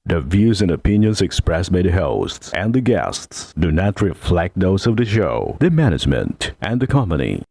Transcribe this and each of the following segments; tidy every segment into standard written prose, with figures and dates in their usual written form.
The views and opinions expressed by the hosts and the guests do not reflect those of the show, the management, and the company.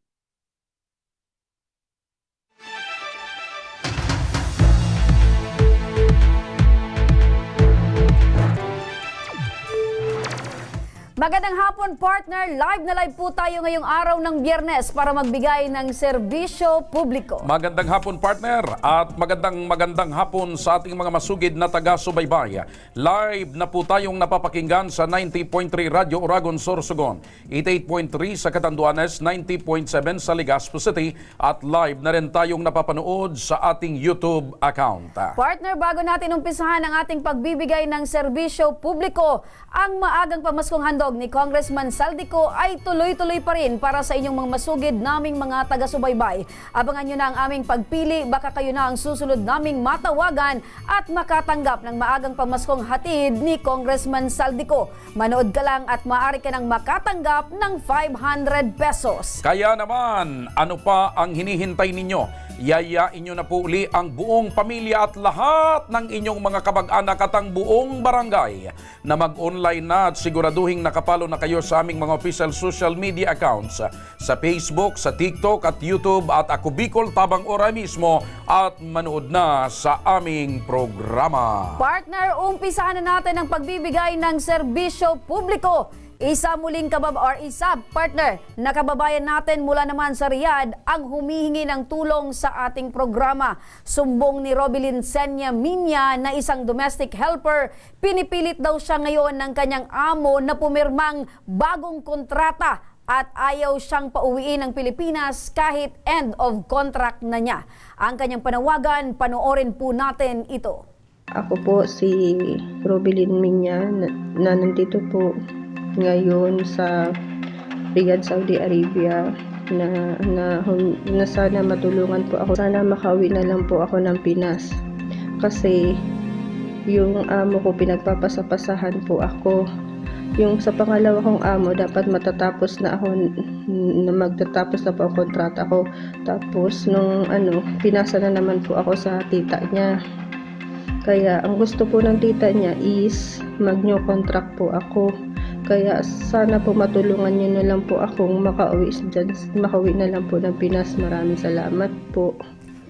Magandang hapon, partner. Live na live po tayo ngayong araw ng Biyernes para magbigay ng serbisyo publiko. Magandang hapon, partner, at magandang hapon sa ating mga masugid na taga-subaybay. Live na po tayong napapakinggan sa 90.3 Radyo Oragon, Sorsogon, 88.3 sa Catanduanes, 90.7 sa Legazpo City, at live na rin tayong napapanood sa ating YouTube account. Partner, bago natin umpisahan ang ating pagbibigay ng serbisyo publiko, ang maagang pamaskong handog ni Congressman Saldico ay tuloy-tuloy pa rin para sa inyong mga masugid naming mga taga-subaybay. Abangan nyo na ang aming pagpili, baka kayo na ang susunod naming matawagan at makatanggap ng maagang pamaskong hatid ni Congressman Saldico. Manood ka lang at maaari ka nang makatanggap ng 500 pesos. Kaya naman, ano pa ang hinihintay ninyo? Yayain nyo na po uli ang buong pamilya at lahat ng inyong mga kamag-anak at ang buong barangay na mag-online na at siguraduhin nakapalo na kayo sa aming mga official social media accounts sa Facebook, sa TikTok at YouTube, at ako Bicol Tabang Ora mismo, at manood na sa aming programa. Partner, umpisahan na natin ang pagbibigay ng serbisyo publiko. Isa muling partner na kababayan natin mula naman sa Riyadh ang humihingi ng tulong sa ating programa. Sumbong ni Robilin Senya Minya na isang domestic helper, pinipilit daw siya ngayon ng kanyang amo na pumirmang bagong kontrata at ayaw siyang pauwiin ng Pilipinas kahit end of contract na niya. Ang kanyang panawagan, panoorin po natin ito. Ako po si Robilin Minya na nandito po ngayon sa Riyadh, Saudi Arabia na sana matulungan po ako. Sana makauwi na lang po ako ng Pinas. Kasi yung amo ko pinagpapasapasahan po ako. Yung sa pangalawa kong amo dapat matatapos na ako, na magtatapos na po ang kontrata ko. Tapos nung pinasa na naman po ako sa tita niya. Kaya ang gusto po ng tita niya is mag-new contract po ako. Kaya sana po matulungan niyo na lang po akong makauwi na lang po ng Pinas. Maraming salamat po.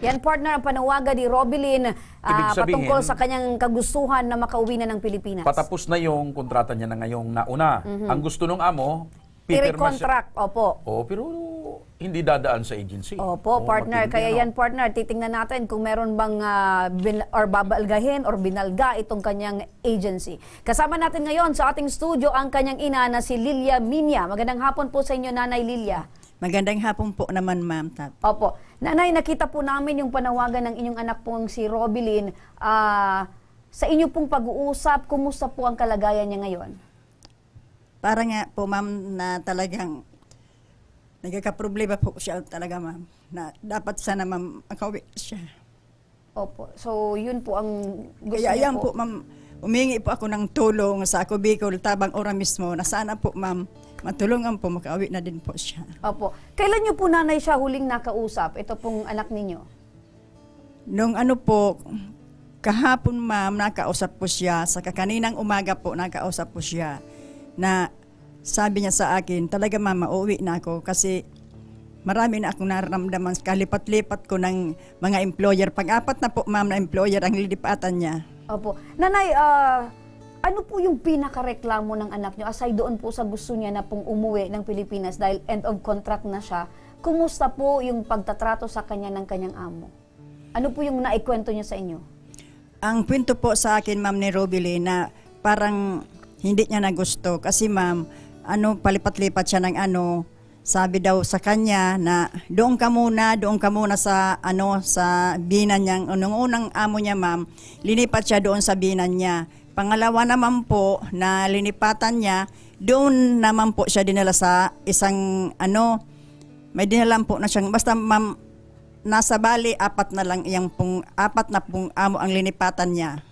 Yan, partner, ang panawagan ni Robilin patungkol sa kanyang kagustuhan na makauwi na ng Pilipinas. Patapos na yung kontrata niya na ngayong nauna. Ang gusto ng amo, i-recontract, opo. Pero hindi dadaan sa agency. Opo, partner. Kaya yan, partner, titingnan natin kung meron bang babalgahin or binalga itong kanyang agency. Kasama natin ngayon sa ating studio ang kanyang ina na si Lilia Minya. Magandang hapon po sa inyo, Nanay Lilia. Magandang hapon po naman, ma'am. Opo. Nanay, nakita po namin yung panawagan ng inyong anak pong si Robilin. Sa inyo pong pag-uusap, kumusta po ang kalagayan niya ngayon? Para nga po, ma'am, na talagang nagkakaproblema po siya talaga, ma'am. Na dapat sana, ma'am, makauwi siya. Opo. So, yun po ang gusto Kaya niya yan po, ma'am, humingi po ako ng tulong sa ako Bicol Tabang Ora mismo na sana po, ma'am, matulungan po, makauwi na din po siya. Opo. Kailan niyo po, Nanay, siya huling nakausap? Ito pong anak ninyo? Nung po, kahapon, ma'am, nakausap po siya. Sa kaninang umaga po, nakausap po siya. Na sabi niya sa akin, talaga, mama, uuwi na ako kasi marami na akong nararamdaman. Kalipat-lipat ko ng mga employer. Pag-apat na po, ma'am, na employer ang lilipatan niya. Opo. Nanay, ano po yung pinakareklamo ng anak niyo? Aside doon po sa gusto niya na pong umuwi ng Pilipinas dahil end of contract na siya, kumusta po yung pagtatrato sa kanya ng kanyang amo? Ano po yung naikwento niya sa inyo? Ang kwento po sa akin, ma'am, ni Robilin, na parang hindi niya na gusto kasi, ma'am, palipat-lipat siya ng sabi daw sa kanya na doon ka muna sa sa binan niya. Nung unang amo niya, ma'am, linipat siya doon sa binan niya. Pangalawa naman po na linipatan niya, doon naman po siya dinala sa isang may dinala po na siyang, basta, ma'am, nasa bali apat na pong amo ang linipatan niya.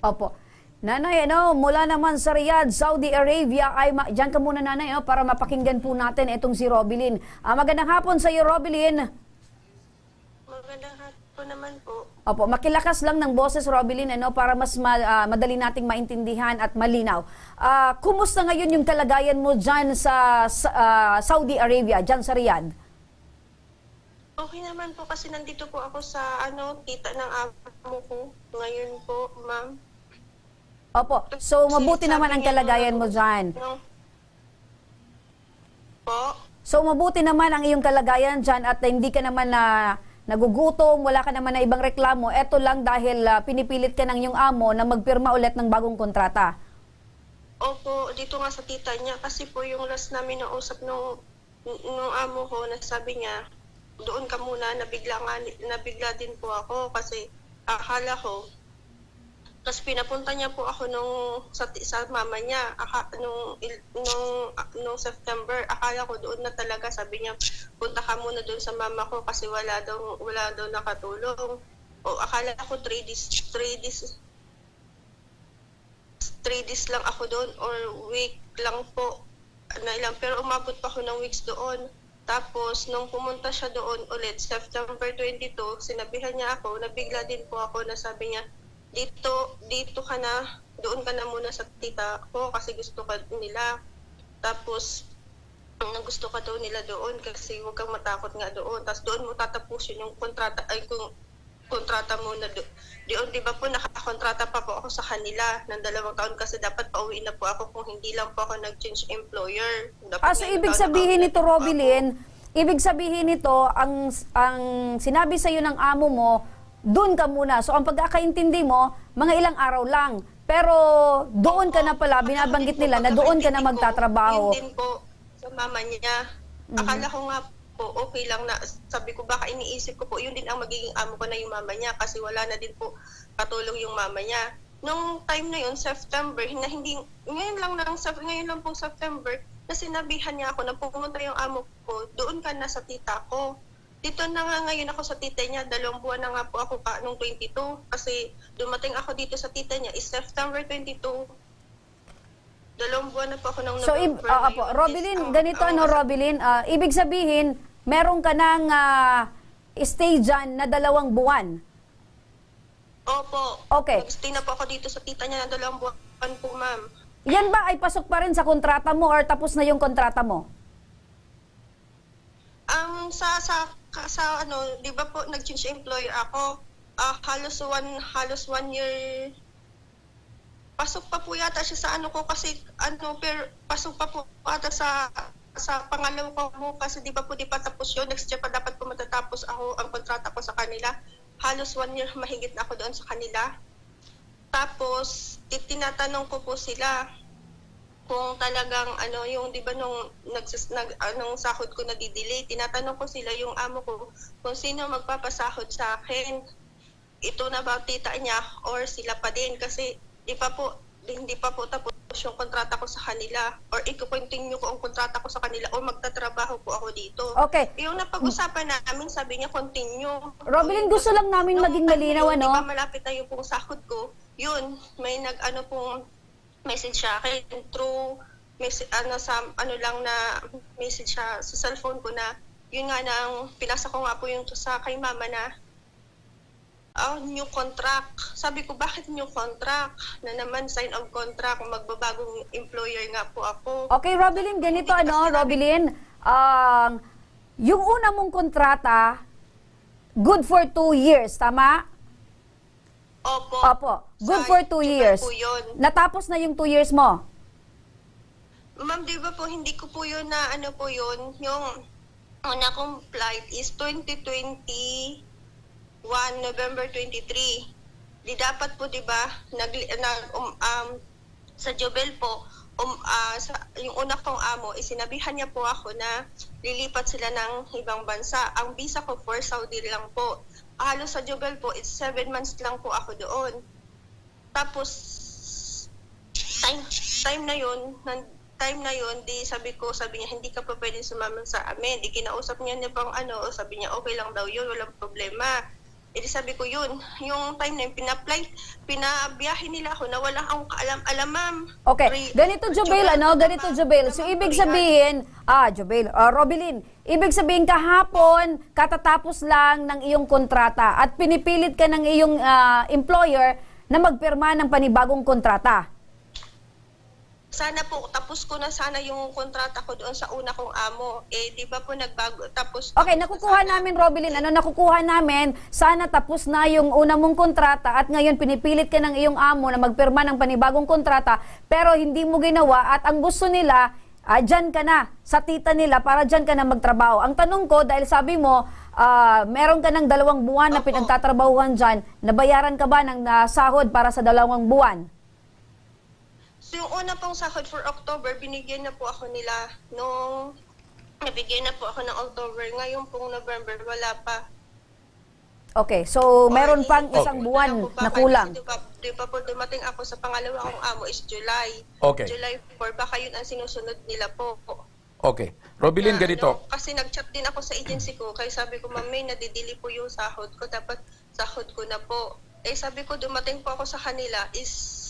Opo. Nanay, mula naman sa Riyadh, Saudi Arabia, diyan ka muna, Nanay, para mapakinggan po natin itong si Robilin. Magandang hapon sa iyo, Robilin. Magandang hapon naman po. Opo, makilakas lang ng boses, Robilyn, para mas madali nating maintindihan at malinaw. Kumusta ngayon yung kalagayan mo dyan sa Saudi Arabia, dyan sa Riyadh? Okay naman po kasi nandito po ako sa tita ng amo ko. Ngayon po, ma'am. Opo, so mabuti Sabi naman ang niya, kalagayan mo dyan. Po? So mabuti naman ang iyong kalagayan dyan at hindi ka naman nagugutom, wala ka naman na ibang reklamo. Eto lang dahil pinipilit ka ng iyong amo na magpirma ulit ng bagong kontrata. Opo, dito nga sa tita niya. Kasi po yung last namin na usap nung amo ko, nasabi niya, doon ka muna, nabigla din po ako kasi akala ko. Tapos pinapunta niya po ako sa mama niya nung September. Akala ko doon na talaga, sabi niya, punta ka muna doon sa mama ko kasi wala daw nakatulong. O akala ko 3 days lang ako doon or week lang po na ilang, pero umabot pa ako ng weeks doon. Tapos nung pumunta siya doon ulit September 22, sinabihan niya ako, nabigla din po ako na sabi niya, dito ka na, doon ka na muna sa tita ko kasi gusto ka nila. Tapos, gusto ka daw nila doon kasi huwag kang matakot nga doon. Tapos doon mo tatapusin yung kontrata mo na doon. Di ba po nakakontrata pa po ako sa kanila ng 2 taon kasi dapat pauwi na po ako kung hindi lang po ako nag-change employer. So ibig sabihin nito, Robilyn, ibig sabihin nito, ang sinabi sa iyo ng amo mo, doon ka muna. So ang pagkakaintindi mo, mga ilang araw lang. Pero doon ka na pala, binabanggit nila na doon ka na magtatrabaho. Yun din po sa mama niya. Akala ko nga po, okay lang na, sabi ko baka iniisip ko po, yun din ang magiging amo ko na yung mama niya kasi wala na din po katulong yung mama niya. Nung time na yun, September, ngayon lang po September, na sinabihan niya ako na pumunta yung amo ko, doon ka na sa tita ko. Dito na nga ngayon ako sa tita niya, 2 buwan na nga po ako nung 22 kasi dumating ako dito sa tita niya is September 22. 2 buwan na po ako ng November. So, Robilyn, ganito Robilyn, ibig sabihin, meron ka ng stay dyan na 2 buwan. Opo. Okay. Nag-stay na po ako dito sa tita niya na 2 buwan po, ma'am. Yan ba ay pasok pa rin sa kontrata mo or tapos na yung kontrata mo? Sa di ba po nag-change employer ako, halos one year, pasok pa po yata siya sa ko kasi pero pasok pa po ata sa pangalawa ko kasi di pa tapos yun, next year pa dapat po matatapos ang kontrata ko sa kanila. Halos 1 year mahigit na ako doon sa kanila. Tapos tinatanong ko po sila kung talagang yung di ba nung sahod ko na di-delay, tinatanong ko sila yung amo ko kung sino magpapasahod sa akin. Ito na ba tita niya or sila pa din kasi hindi pa po tapos yung kontrata ko sa kanila or i-continue ko ang kontrata ko sa kanila o magtatrabaho po ako dito. Okay. Yung napag-usapan namin, sabi niya continue. Robilyn, gusto lang namin maging malinaw, Di ba malapit na yung pong sahod ko, yun, may pong message siya akin through lang na message siya sa cellphone ko na yun nga nang pinasa ko nga po yung sa kay mama na new contract. Sabi ko, bakit new contract? Na naman sign of contract, magbabagong employer nga po ako. Okay, Robilyn, ganito Robilyn, yung una mong kontrata, good for 2 years, tama? Opo. Good for 2 years. Po yun. Natapos na yung 2 years mo? Ma'am, di ba po, hindi ko po yun na po yun. Yung una kong flight is 2021, November 23. Di dapat po, di ba, sa Jobel po, yung una kong amo, sinabihan niya po ako na lilipat sila ng ibang bansa. Ang visa ko for Saudi lang po. Halos sa Jobel po, it's 7 months lang po ako doon. Tapos, time na yun, di sabi niya, hindi ka pa pwedeng sumama sa amin. Di kinausap niya pang sabi niya, okay lang daw yun, walang problema. Eh di sabi ko yun, yung time na yun, pinabiyahe nila ako na wala akong kaalam-alam, ma'am. Okay, ganito Jubel, ganito Jubel. So ibig sabihin, Robilyn, ibig sabihin kahapon katatapos lang ng iyong kontrata at pinipilit ka ng iyong employer na magpirma ng panibagong kontrata. Sana po, tapos ko na sana yung kontrata ko doon sa una kong amo. Eh, di ba po nagbago, tapos... Okay, nakukuha namin, Robilyn, nakukuha namin, sana tapos na yung una mong kontrata at ngayon pinipilit ka ng iyong amo na magpirma ng panibagong kontrata pero hindi mo ginawa at ang gusto nila, dyan ka na, sa tita nila para dyan ka na magtrabaho. Ang tanong ko, dahil sabi mo, meron ka ng 2 buwan na pinagtatrabahuhan dyan, nabayaran ka ba ng sahod para sa 2 buwan? So yung una pong sahod for October, binigyan na po ako nila nung nabigyan na po ako ng October. Ngayon pong November, wala pa. Okay, so meron pang isang buwan na kulang. Di ba po dumating ako sa pangalawa kong amo is July. Okay. July 4, baka yun ang sinusunod nila po. Okay. Robilyn, ganito. Kasi nag-chat din ako sa agency ko, kaya sabi ko, ma'am, may nadidili po yung sahod ko, dapat sahod ko na po. Eh sabi ko, dumating po ako sa kanila is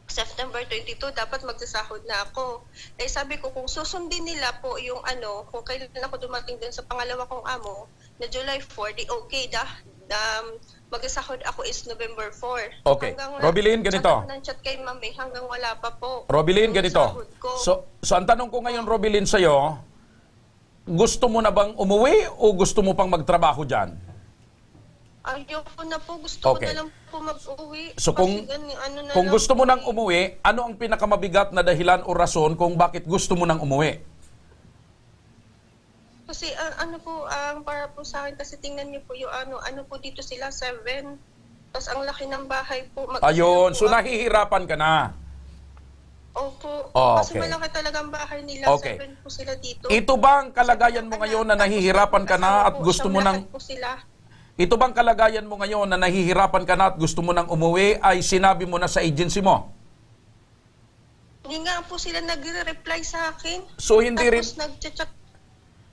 September 22, dapat magsasahod na ako. Eh sabi ko, kung susundin nila po yung kung kailan ako dumating dun sa pangalawa kong amo, na July 4, di okay, magsasahod ako is November 4. Okay. Robilyn, ganito. Chat kay mami, hanggang wala pa po. Robilyn, yung ganito. sahod ko. So ang tanong ko ngayon, Robilyn, sa'yo, gusto mo na bang umuwi o gusto mo pang magtrabaho dyan? Ayoko na po, gusto Okay. ko na lang po mag-uwi. So kung, Kasi kung gusto mo nang umuwi, ano ang pinakamabigat na dahilan o rason kung bakit gusto mo nang umuwi? Kasi para po sa akin, kasi tingnan niyo po yung ano po dito sila, 7. Tapos ang laki ng bahay po. Ayun, so Mag-isa po nahihirapan ka na. Opo. Oh, Kasi okay. malaki talagang bahay nila. Okay. 7 po sila dito. Ito bang kalagayan mo ngayon na nahihirapan ka na at gusto mo nang... Po sila. Ito bang kalagayan mo ngayon na nahihirapan ka na at gusto mo nang umuwi ay sinabi mo na sa agency mo? Hindi nga po sila nagre-reply sa akin. So hindi rin... Tapos nag-chat.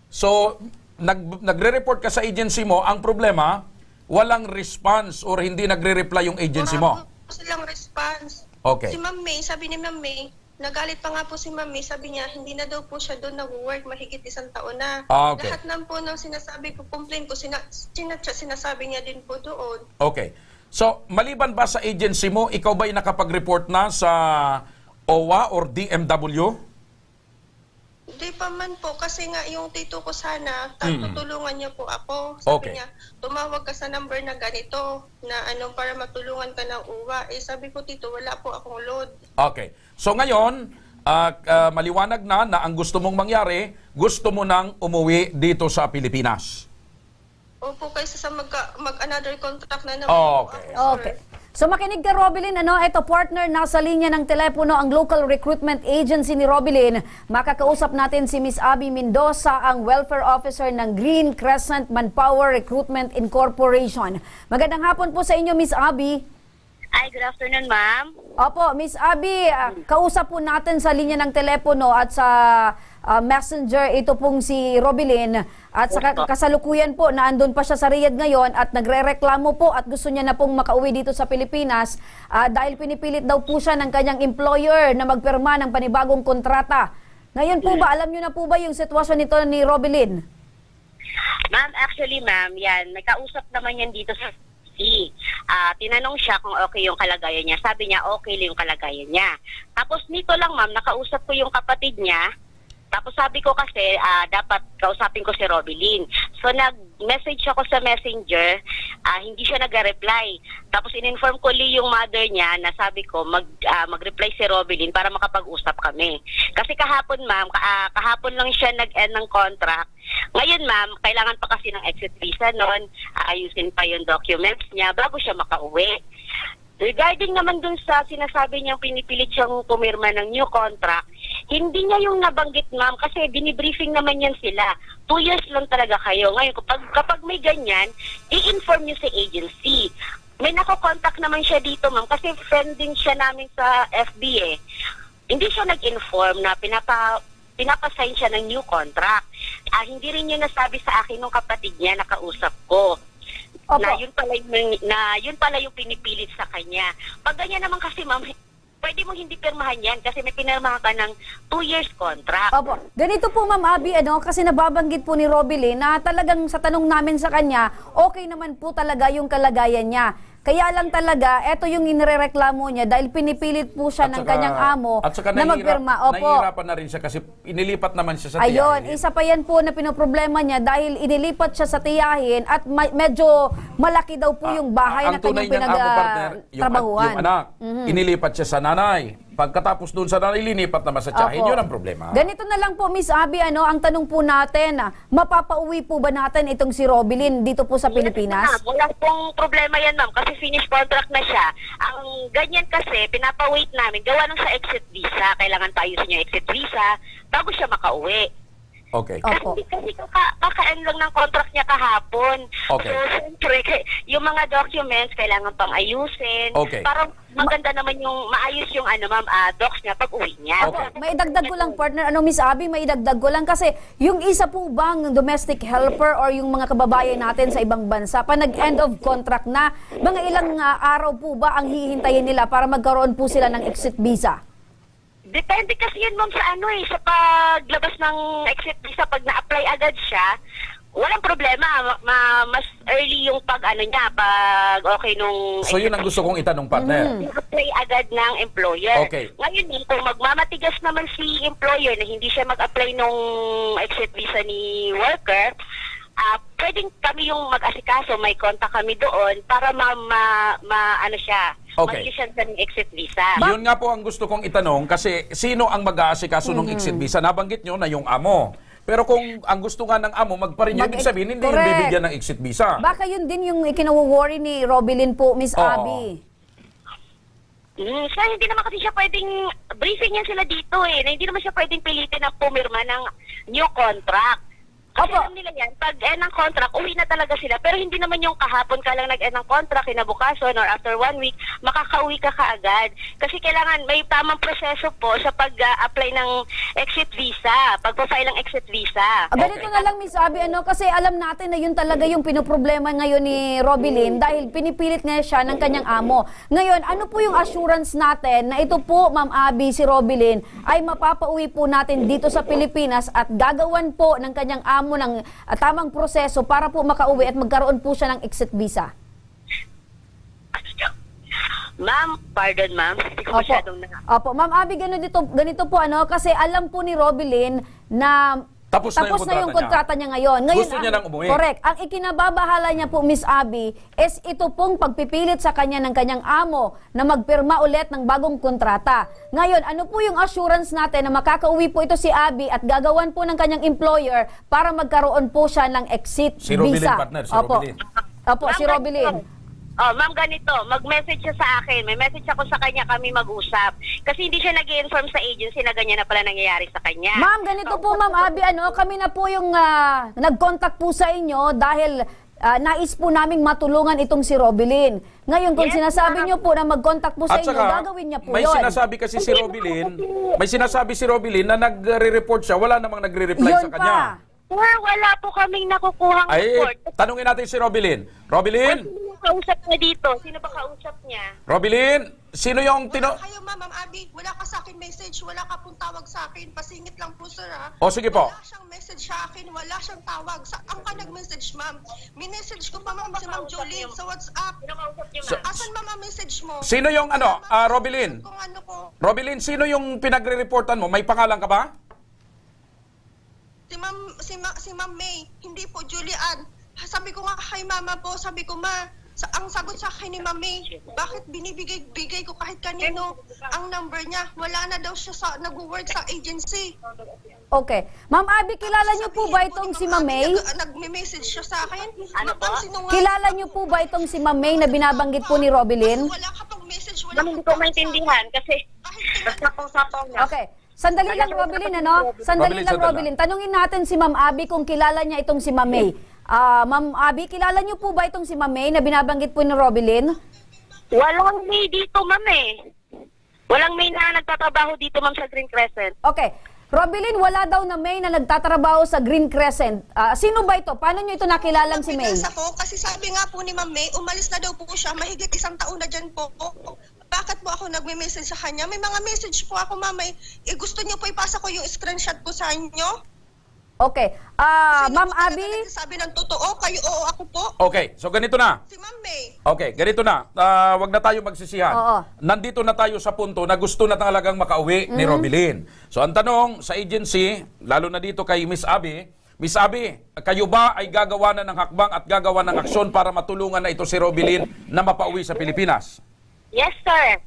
So nagre-report ka sa agency mo, ang problema, walang response or hindi nagre-reply yung agency mo. Wala po silang response. Okay. Si Ma'am May, sabi ni Ma'am May, nagalit pa nga po si Ma'am May, sabi niya, hindi na daw po siya doon nag-work, mahigit 1 taon na. Okay. Lahat ng po ng sinasabi ko, complain ko, sinasabi niya din po doon. Okay. So, maliban ba sa agency mo, ikaw ba'y nakapag-report na sa OWA or DMW? Hindi pa man po, kasi nga yung tito ko sana, tutulungan niya po ako. Sabi Okay. niya, tumawag ka sa number na ganito, na para matulungan ka ng uwa. Eh sabi ko, tito, wala po akong load. Okay. So ngayon, maliwanag na ang gusto mong mangyari, gusto mo nang umuwi dito sa Pilipinas. Opo, kaysa sa mag-another contract na naman po Okay. ako, sir. Okay. So makinig ka, Robilyn, ito partner, nasa linya ng telepono ang local recruitment agency ni Robilyn. Makakausap natin si Miss Abby Mendoza, ang welfare officer ng Green Crescent Manpower Recruitment Incorporation. Magandang hapon po sa inyo, Miss Abby. Ay, good afternoon, ma'am. Opo, Miss Abby, kausap po natin sa linya ng telepono at sa messenger ito pong si Robilyn at sa kasalukuyan po na andun pa siya sa Riyadh ngayon at nagrereklamo po at gusto niya na pong makauwi dito sa Pilipinas dahil pinipilit daw po siya ng kanyang employer na magpirma ng panibagong kontrata. Ngayon po ba, alam niyo na po ba yung sitwasyon nito ni Robilyn? Ma'am, actually, ma'am, yan, may kausap naman yan dito sa tinanong siya kung okay yung kalagayan niya. Sabi niya, okay lang yung kalagayan niya. Tapos nito lang, ma'am, nakausap ko yung kapatid niya. Tapos sabi ko kasi, dapat kausapin ko si Robilyn. So nag-message ako sa messenger, hindi siya nag-reply. Tapos in-inform ko yung mother niya na sabi ko, mag-reply si Robilyn para makapag-usap kami. Kasi kahapon, ma'am, kahapon lang siya nag-end ng contract. Ngayon, ma'am, kailangan pa kasi ng exit visa noon, ayusin pa yung documents niya bago siya makauwi. Regarding naman dun sa sinasabi niyang pinipilit siyang pumirma ng new contract, hindi niya yung nabanggit, ma'am, kasi binibriefing naman yan sila. 2 years lang talaga kayo. Ngayon, kapag may ganyan, i-inform niyo sa agency. May nako-contact naman siya dito, ma'am, kasi friend din siya namin sa FB eh. Hindi siya nag-inform na pinapasign siya ng new contract. Hindi rin niya nasabi sa akin nung kapatid niya, nakausap ko. Opo. na yun pala yung pinipilit sa kanya. Pag ganyan naman kasi ma'am, pwede mo hindi pirmahan yan kasi may pinirmahan ka ng 2 years contract. Opo. Ganito po, Ma'am Abby, kasi nababanggit po ni Robilyn na talagang sa tanong namin sa kanya, okay naman po talaga yung kalagayan niya. Kaya lang talaga, eto yung inirereklamo niya dahil pinipilit po siya ng kanyang amo na magpirma. Opo. Nahihirapan na rin siya kasi inilipat naman siya sa tiyahin. Ayun, isa pa yan po na pinoproblema niya dahil inilipat siya sa tiyahin at medyo malaki daw po yung bahay na kanyang pinag-trabahuhan. Yung anak, inilipat siya sa nanay. Pagkatapos doon sa nanay, linipat naman sa tiyahin. Opo. Yun ang problema. Ganito na lang po, Miss Abby, ang tanong po natin, mapapauwi po ba natin itong si Robilyn dito po sa Pilipinas? Yes, ma'am. Wala pong problema yan, ma'am, kasi finish contract na siya. Ang ganyan kasi, pinapawait namin, gawa nung sa exit visa. Kailangan paayusin yung exit visa bago siya makauwi. Okay. Opo. Kasi kaka-end lang ng contract niya kahapon. Okay. So, siyempre, yung mga documents, kailangan pang ayusin. Okay. Para maganda naman yung, maayos yung docs niya pag uwi niya. Okay. May idagdag ko lang, partner, Miss Abby, may idagdag ko lang kasi yung isa po bang domestic helper or yung mga kababayan natin sa ibang bansa, pa nag-end of contract na, mga ilang araw po ba ang hihintayin nila para magkaroon po sila ng exit visa? Depende kasi yun, ma'am, sa paglabas ng exit visa, pag na-apply agad siya, walang problema. Mas early yung pag okay nung... So yun ang gusto kong itanong, partner. Apply agad ng employer. Okay. Ngayon, kung magmamatigas naman si employer na hindi siya mag-apply nung exit visa ni worker, pwedeng kami yung mag-asikaso, may contact kami doon para siya, Okay. mag-issue siya ng exit visa. Yun nga po ang gusto kong itanong kasi sino ang mag-aasikaso ng exit visa? Nabanggit nyo na yung amo. Pero kung ang gusto nga ng amo, magpa-renew, ibig sabihin, hindi yung Correct. bibigyan ng exit visa. Baka yun din yung ikinawo-worry ni Robilyn po, Miss Oo. Abby. Siya, hindi naman kasi siya pwedeng, briefing yan sila dito na hindi naman siya pwedeng pilitin na pumirma ng new contract. Kasi Opo. alam nila yan, pag end ng contract, uwi na talaga sila. Pero hindi naman yung kahapon ka lang nag-end ng contract, kinabukasan or after 1 week, makakauwi ka kaagad. Kasi kailangan may tamang proseso po sa pag-apply ng exit visa, pagpa-file ng exit visa. Ganito na lang, Miss Abby, kasi alam natin na yun talaga yung pinoproblema ngayon ni Robilyn dahil pinipilit nga siya ng kanyang amo. Ngayon, ano po yung assurance natin na ito po, Ma'am Abby, si Robilyn, ay mapapauwi po natin dito sa Pilipinas at gagawan po ng kanyang amo ng tamang proseso para po makauwi at magkaroon po siya ng exit visa? Ma'am, pardon ma'am, hindi ko masyadong Opo, Ma'am Abby, ganito po kasi alam po ni Robilyn na Tapos na yung kontrata niya ngayon. Gusto niya nang umuwi. Correct. Ang ikinababahala niya po, Miss Abby, is ito pong pagpipilit sa kanya ng kanyang amo na magpirma ulit ng bagong kontrata. Ngayon, ano po yung assurance natin na makakauwi po ito si Abby at gagawan po ng kanyang employer para magkaroon po siya ng exit Si Robilyn, visa? partner, si Opo. Robilyn. Opo, si Robilyn. Ma'am, ganito, mag-message siya sa akin. May message ako sa kanya, kami mag-usap. Kasi hindi siya nag-i-inform sa agency na ganyan na pala nangyayari sa kanya. Ma'am, ganito po, Ma'am Abby, kami na po yung nag-contact po sa inyo dahil nais po naming matulungan itong si Robilyn. Ngayon, kung Yes, sinasabi niyo po na mag-contact po sa At inyo, saka, gagawin niya po may yun. sinasabi kasi si Robilyn, na nagre-report siya, wala namang nagre-reply sa kanya. Wala po kaming nakukuhang report. Tanungin natin si Robilyn. Robilyn? Sino kausap niya dito? Sino ba kausap niya? Robilyn, sino yung Wala kayo, Ma'am Abby. Wala ka sa akin message. Wala ka pong tawag sa akin. Pasingit lang po, sir, ha? O, sige po. Wala siyang message sa akin. Wala siyang tawag. Saan ka nag-message, ma'am? Minessage ko pa, ma'am, si Ma'am Jolie sa WhatsApp. Sino kausap niyo, So- ma'am? Asan, ma'am, ang message mo? Sino yung Robilyn? Kung ano ko. Robilyn, sino yung pinagre-reportan mo? May pangalan ka ba? Si Ma'am May. Hindi po, Julian. Sabi ko nga kay mama po, sabi ko, ang sagot sa akin ni Ma'am May, bakit binibigay ko kahit kanino ang number niya? Wala na daw siya nag-work sa agency. Okay. Ma'am Abby, kilala niyo po ba itong si Ma'am May? Nag-message siya sa akin. Ano po? Kilala niyo po ba itong si Ma'am May na binabanggit po ni Robilyn? Wala ka pang message, wala Ma'am, hindi ko maintindihan kasi Kahit sapaw niya. Okay. Sandali lang, Robilyn, Sandali Robilyn, lang, sandali. Robilyn. Tanungin natin si Ma'am Abby kung kilala niya itong si Ma'am May. Ma'am Abby, kilala niyo po ba itong si Ma'am May na binabanggit po ni Robilyn? Walang may dito, ma'am eh. Walang may na nagtatrabaho dito, ma'am, sa Green Crescent. Okay. Robilin, wala daw na May na nagtatrabaho sa Green Crescent. Sino ba ito? Paano nyo ito nakilalang si May? Pinasa ko, kasi sabi nga po ni Ma'am May, umalis na daw po siya, mahigit 1 taon na dyan po. Bakit po ako nagme-message sa kanya? May mga message po ako, Ma'am May. Gusto niyo po ipasa ko yung screenshot ko sa inyo? Okay. Sino Ma'am po talaga Abby? nagsasabi ng totoo? Kayo, oo, ako po. Okay, so ganito na. Si Ma'am May. Okay, ganito na. Wag na tayo magsisihan. Oo. Nandito na tayo sa punto na gusto na talagang makauwi ni Robilin. So ang tanong sa agency, lalo na dito kay Miss Abby, kayo ba ay gagawa na ng hakbang at gagawa ng aksyon para matulungan na ito si Robilin na mapauwi sa Pilipinas? Yes, sir.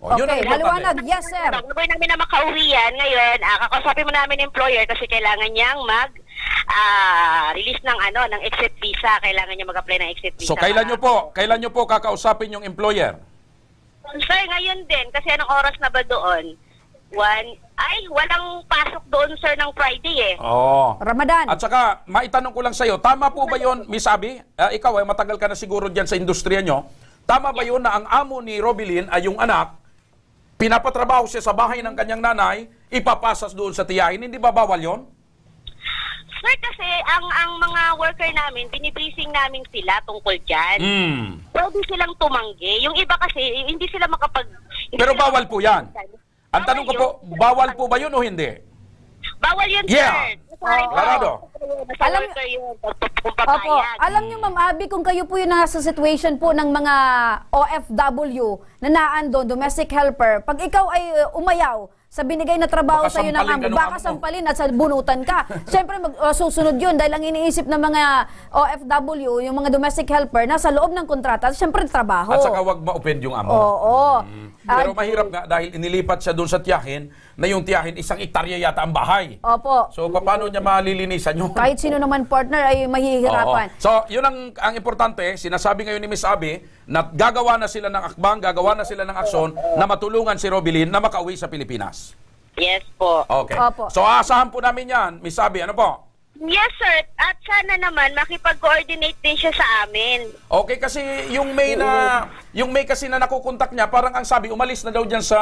O, yun ang Okay, importante. maliwanag. Yes, sir. Bago namin na makauwi yan, ngayon, kakausapin mo namin employer kasi kailangan niyang release ng exit visa. Kailangan niya mag-apply ng exit visa. So kailan nyo po kakausapin yung employer? Sir, ngayon din, kasi anong oras na ba doon? Walang pasok doon, sir, ng Friday eh. Oo. Ramadan. At saka, maitanong ko lang sa'yo, tama po ba yun, Miss Abby? Ikaw ay matagal ka na siguro dyan sa industriya nyo. Tama ba yun na ang amo ni Robilin ay yung anak, pinapatrabaho siya sa bahay ng kanyang nanay, ipapasas doon sa tiyahin? Hindi ba bawal yun? Sir, kasi ang mga worker namin, binibriefing namin sila tungkol dyan. Pwede silang tumanggi. Yung iba kasi, hindi sila Pero bawal po yan. Ang tanong ko po, bawal po ba yun o hindi? Bawal yun, Yeah. sir. Larado. Alam Alam- worker yun, kung Opo. papayag. Alam niyo, Ma'am Abby, kung kayo po yung nasa situation po ng mga OFW na naandun, domestic helper, pag ikaw ay umayaw sa binigay na trabaho Baka sa iyo ng sampalin amo, ka nung baka amo mo. sampalin at sa bunutan ka. Siyempre, susunod yun dahil ang iniisip ng mga OFW, yung mga domestic helper, nasa loob ng kontrata, siyempre trabaho. At saka wag ma-offend yung amo. Oo. Pero mahirap nga dahil inilipat siya doon sa tiyahin na yung tiyahin 1 hektarya yata ang bahay. Opo. So paano niya malilinisan yun? Kahit sino naman partner ay mahihirapan. Oo. So, yun ang importante. Sinasabi ngayon ni Miss Abby na gagawa na sila ng akbang, gagawa na sila ng aksyon na matulungan si Robilin na makauwi sa Pilipinas. Yes po. Okay. Opo. So, aasahan po namin yan. Miss Abby, ano po? Yes, sir. At sana naman makipag-coordinate din siya sa amin. Okay, kasi yung May kasi na nakukontak niya, parang ang sabi, umalis na daw dyan sa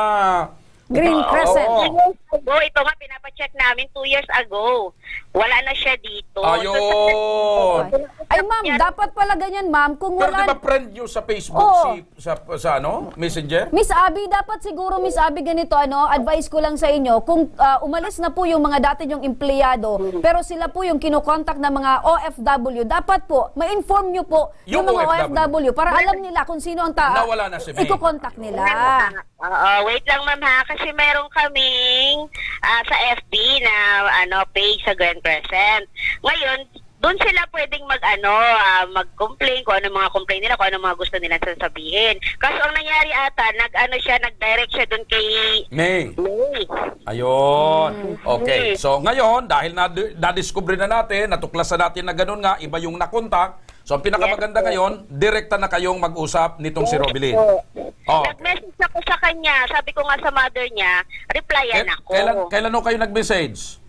Green Crescent. Oo. 2 years ago, ito nga, pinapacheck namin 2 years ago. Wala na siya dito. Ayun. Ay, ma'am, dapat pala ganyan, ma'am. Kung Pero di wala... ba friend you sa Facebook, Oo. sa Messenger? Miss Abby, dapat siguro, Miss Abby, ganito, advice ko lang sa inyo, kung umalis na po yung mga dati yung empleyado, pero sila po yung kinokontak ng mga OFW, dapat po, ma-inform nyo po yung mga OFW para alam nila kung sino ang Nawala na si May. iko-contact nila. Wait lang, ma'am, ha? Kasi meron kaming sa FB na page sa Grand Crescent. Ngayon, doon sila pwedeng mag-complain kung ano mga complain nila, kung ano mga gusto nila sasabihin. Kaso ang nangyari ata, nag-direct siya doon kay May. May. Ayun. Okay. So ngayon, dahil na-discover na natin, natuklasan natin na ganun nga, iba yung nakontak. So ang pinakamaganda ngayon, direkta na kayong mag-usap nitong si Robilin. Oh. Nag-message ako sa kanya, sabi ko nga sa mother niya, replyan ako. Kailan ho kayo nag-message?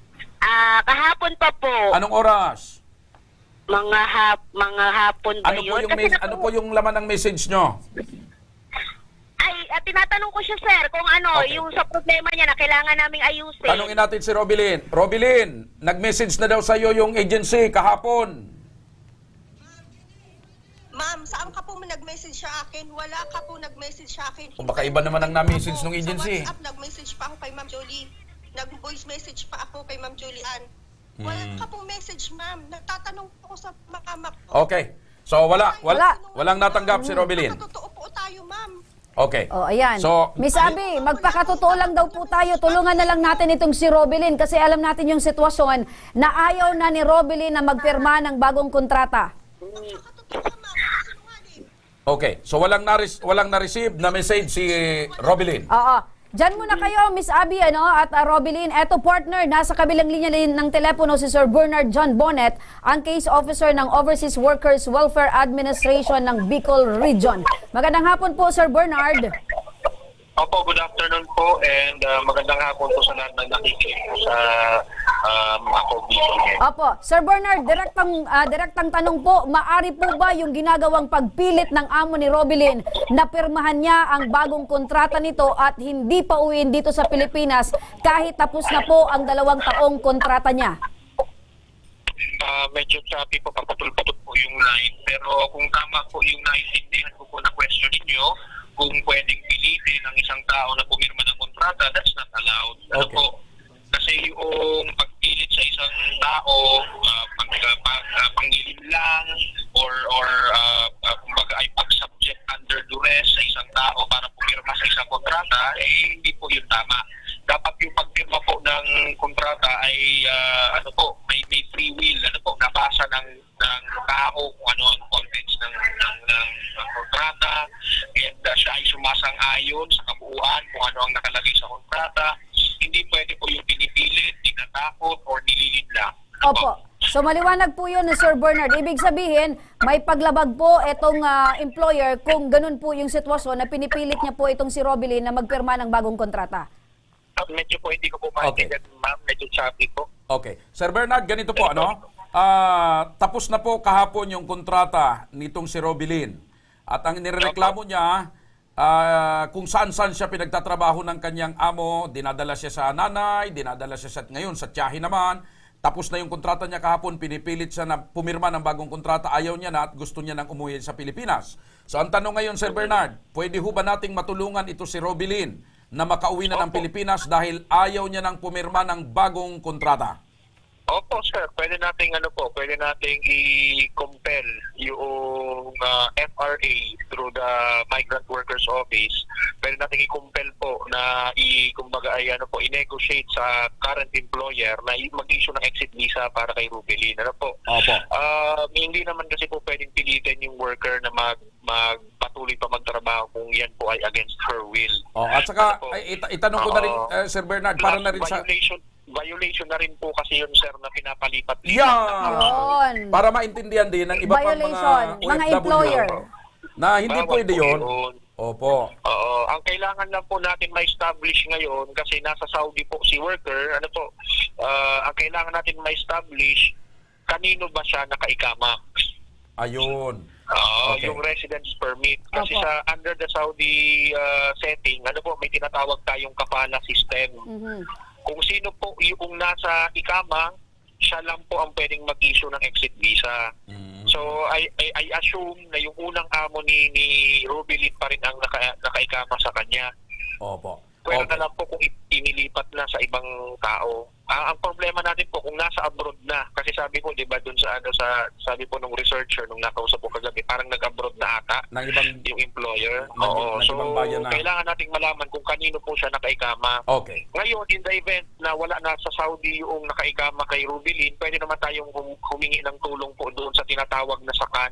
Kahapon pa po. Anong oras? Mga hapon ba yun? Ano po yung laman ng message nyo? Ay, tinatanong ko siya, sir, kung Okay. yung sa problema niya na kailangan naming ayusin. Tanungin natin si Robilin. Robilin, nag-message na daw sa'yo yung agency kahapon. Ma'am, saan ka po nag-message sa akin? Wala ka po nag-message sa akin. O baka iba naman ang na-message ng agency. Sa WhatsApp, nag-message pa ako kay Ma'am Jolie. Nag-voice message pa ako kay Ma'am Julian. Wala ka pong message, ma'am. Nagtatanong ako sa mama ko. Okay. So walang natanggap si Robilin. Totoo po tayo, ma'am. Okay. Oh, ayan. So, Miss Abby, magpakatotoo lang daw po tayo. Tulungan na lang natin itong si Robilin kasi alam natin yung sitwasyon na ayaw na ni Robilin na magpirma ng bagong kontrata. Totoo ka, ma'am. Sinungaling. okay. So walang na-receive na message si Robilin. Oo. Diyan muna kayo, Miss Abby, at Robilin. Eto, partner, nasa kabilang linya ng telepono si Sir Bernard John Bonnet, ang case officer ng Overseas Workers Welfare Administration ng Bicol Region. Magandang hapon po, Sir Bernard. Opo, good afternoon po and magandang hapon po sa lahat ng nakikinig po sa ako Bicol. Opo. Sir Bernard, direktang tanong po, maari po ba yung ginagawang pagpilit ng amo ni Robilin na pirmahan niya ang bagong kontrata nito at hindi pa uwiin dito sa Pilipinas kahit tapos na po ang 2 taong kontrata niya? Medyo choppy po, papatulpatol po yung line. Pero kung tama po yung naiintindihan ko po na question ninyo, kung pwedeng pilitin ng isang tao na pumirma ng kontrata, that's not allowed. Ano Okay. po? Kasi yung pagpilit sa isang tao, pangilim lang, or kumbaga ay pag-subject under duress sa isang tao para pumirma sa isang kontrata, hindi po yun tama. Dapat yung pagpirma po ng kontrata ay may free will, nabasa ng tao kung ano ang contents ng kontrata, and siya ay sumasang-ayon sa kabuuan kung ano ang nakalagay sa kontrata. Hindi pwede po yung pinipilit, tinatakot, or nililid lang. Opo. So maliwanag po yun, Sir Bernard. Ibig sabihin, may paglabag po itong employer kung ganun po yung sitwasyon na pinipilit niya po itong si Robilin na magpirma ng bagong kontrata. Medyo po hindi ko po maintindihan, ma'am. Medyo choppy po. Okay. Sir Bernard, ganito po, tapos na po kahapon yung kontrata nitong si Robilin. At ang nireklamo niya, kung saan-saan siya pinagtatrabaho ng kanyang amo, dinadala siya sa nanay, dinadala siya ngayon sa tiyahin naman. Tapos na yung kontrata niya kahapon, pinipilit siya na pumirma ng bagong kontrata, ayaw niya na at gusto niya nang umuwi sa Pilipinas. So ang tanong ngayon, Sir Bernard, pwede ho ba nating matulungan ito si Robilin na makauwi na ng Pilipinas dahil ayaw niya nang pumirma ng bagong kontrata? Opo, sir. Pwede nating i-compel yung FRA through the Migrant Workers Office. Pwede nating i-compel po na i-negotiate sa current employer na mag-issue ng exit visa para kay Robilin. Opo. Hindi naman kasi po pwedeng pilitin yung worker na magpatuloy pa magtrabaho kung yan po ay against her will. At saka, itanong ko na rin, Sir Bernard, para na rin sa... Violation na rin po kasi yun, sir, na pinapalipat. Yun. Para maintindihan din ng iba pang mga employer. Na hindi Bawal pwede po yun. yun. Opo. Ang kailangan lang po natin ma-establish ngayon kasi nasa Saudi po si worker, ang kailangan natin ma-establish kanino ba siya nakaikama. Ayun. Okay. Yung residence permit. Kasi Opo. sa under the Saudi setting, may tinatawag tayong kafala system. Kung sino po yung nasa ikama, siya lang po ang pwedeng mag-issue ng exit visa. So I assume na yung unang amo ni Robilin pa rin ang nakaikama sa kanya. Opo. Pwede na lang po kung inilipat na sa ibang tao. Ang problema natin po kung nasa abroad na, kasi sabi ko, 'di ba, doon sabi po nung researcher nung nakausap ko kagabi, parang nag-abroad na ata Ng ibang yung employer. ng ibang bayan na. Kailangan nating malaman kung kanino po siya nakaikama. Okay. Ngayon, in the event na wala na sa Saudi yung nakaikama kay Robilin, pwede naman tayong humingi ng tulong po doon sa tinatawag na sakan.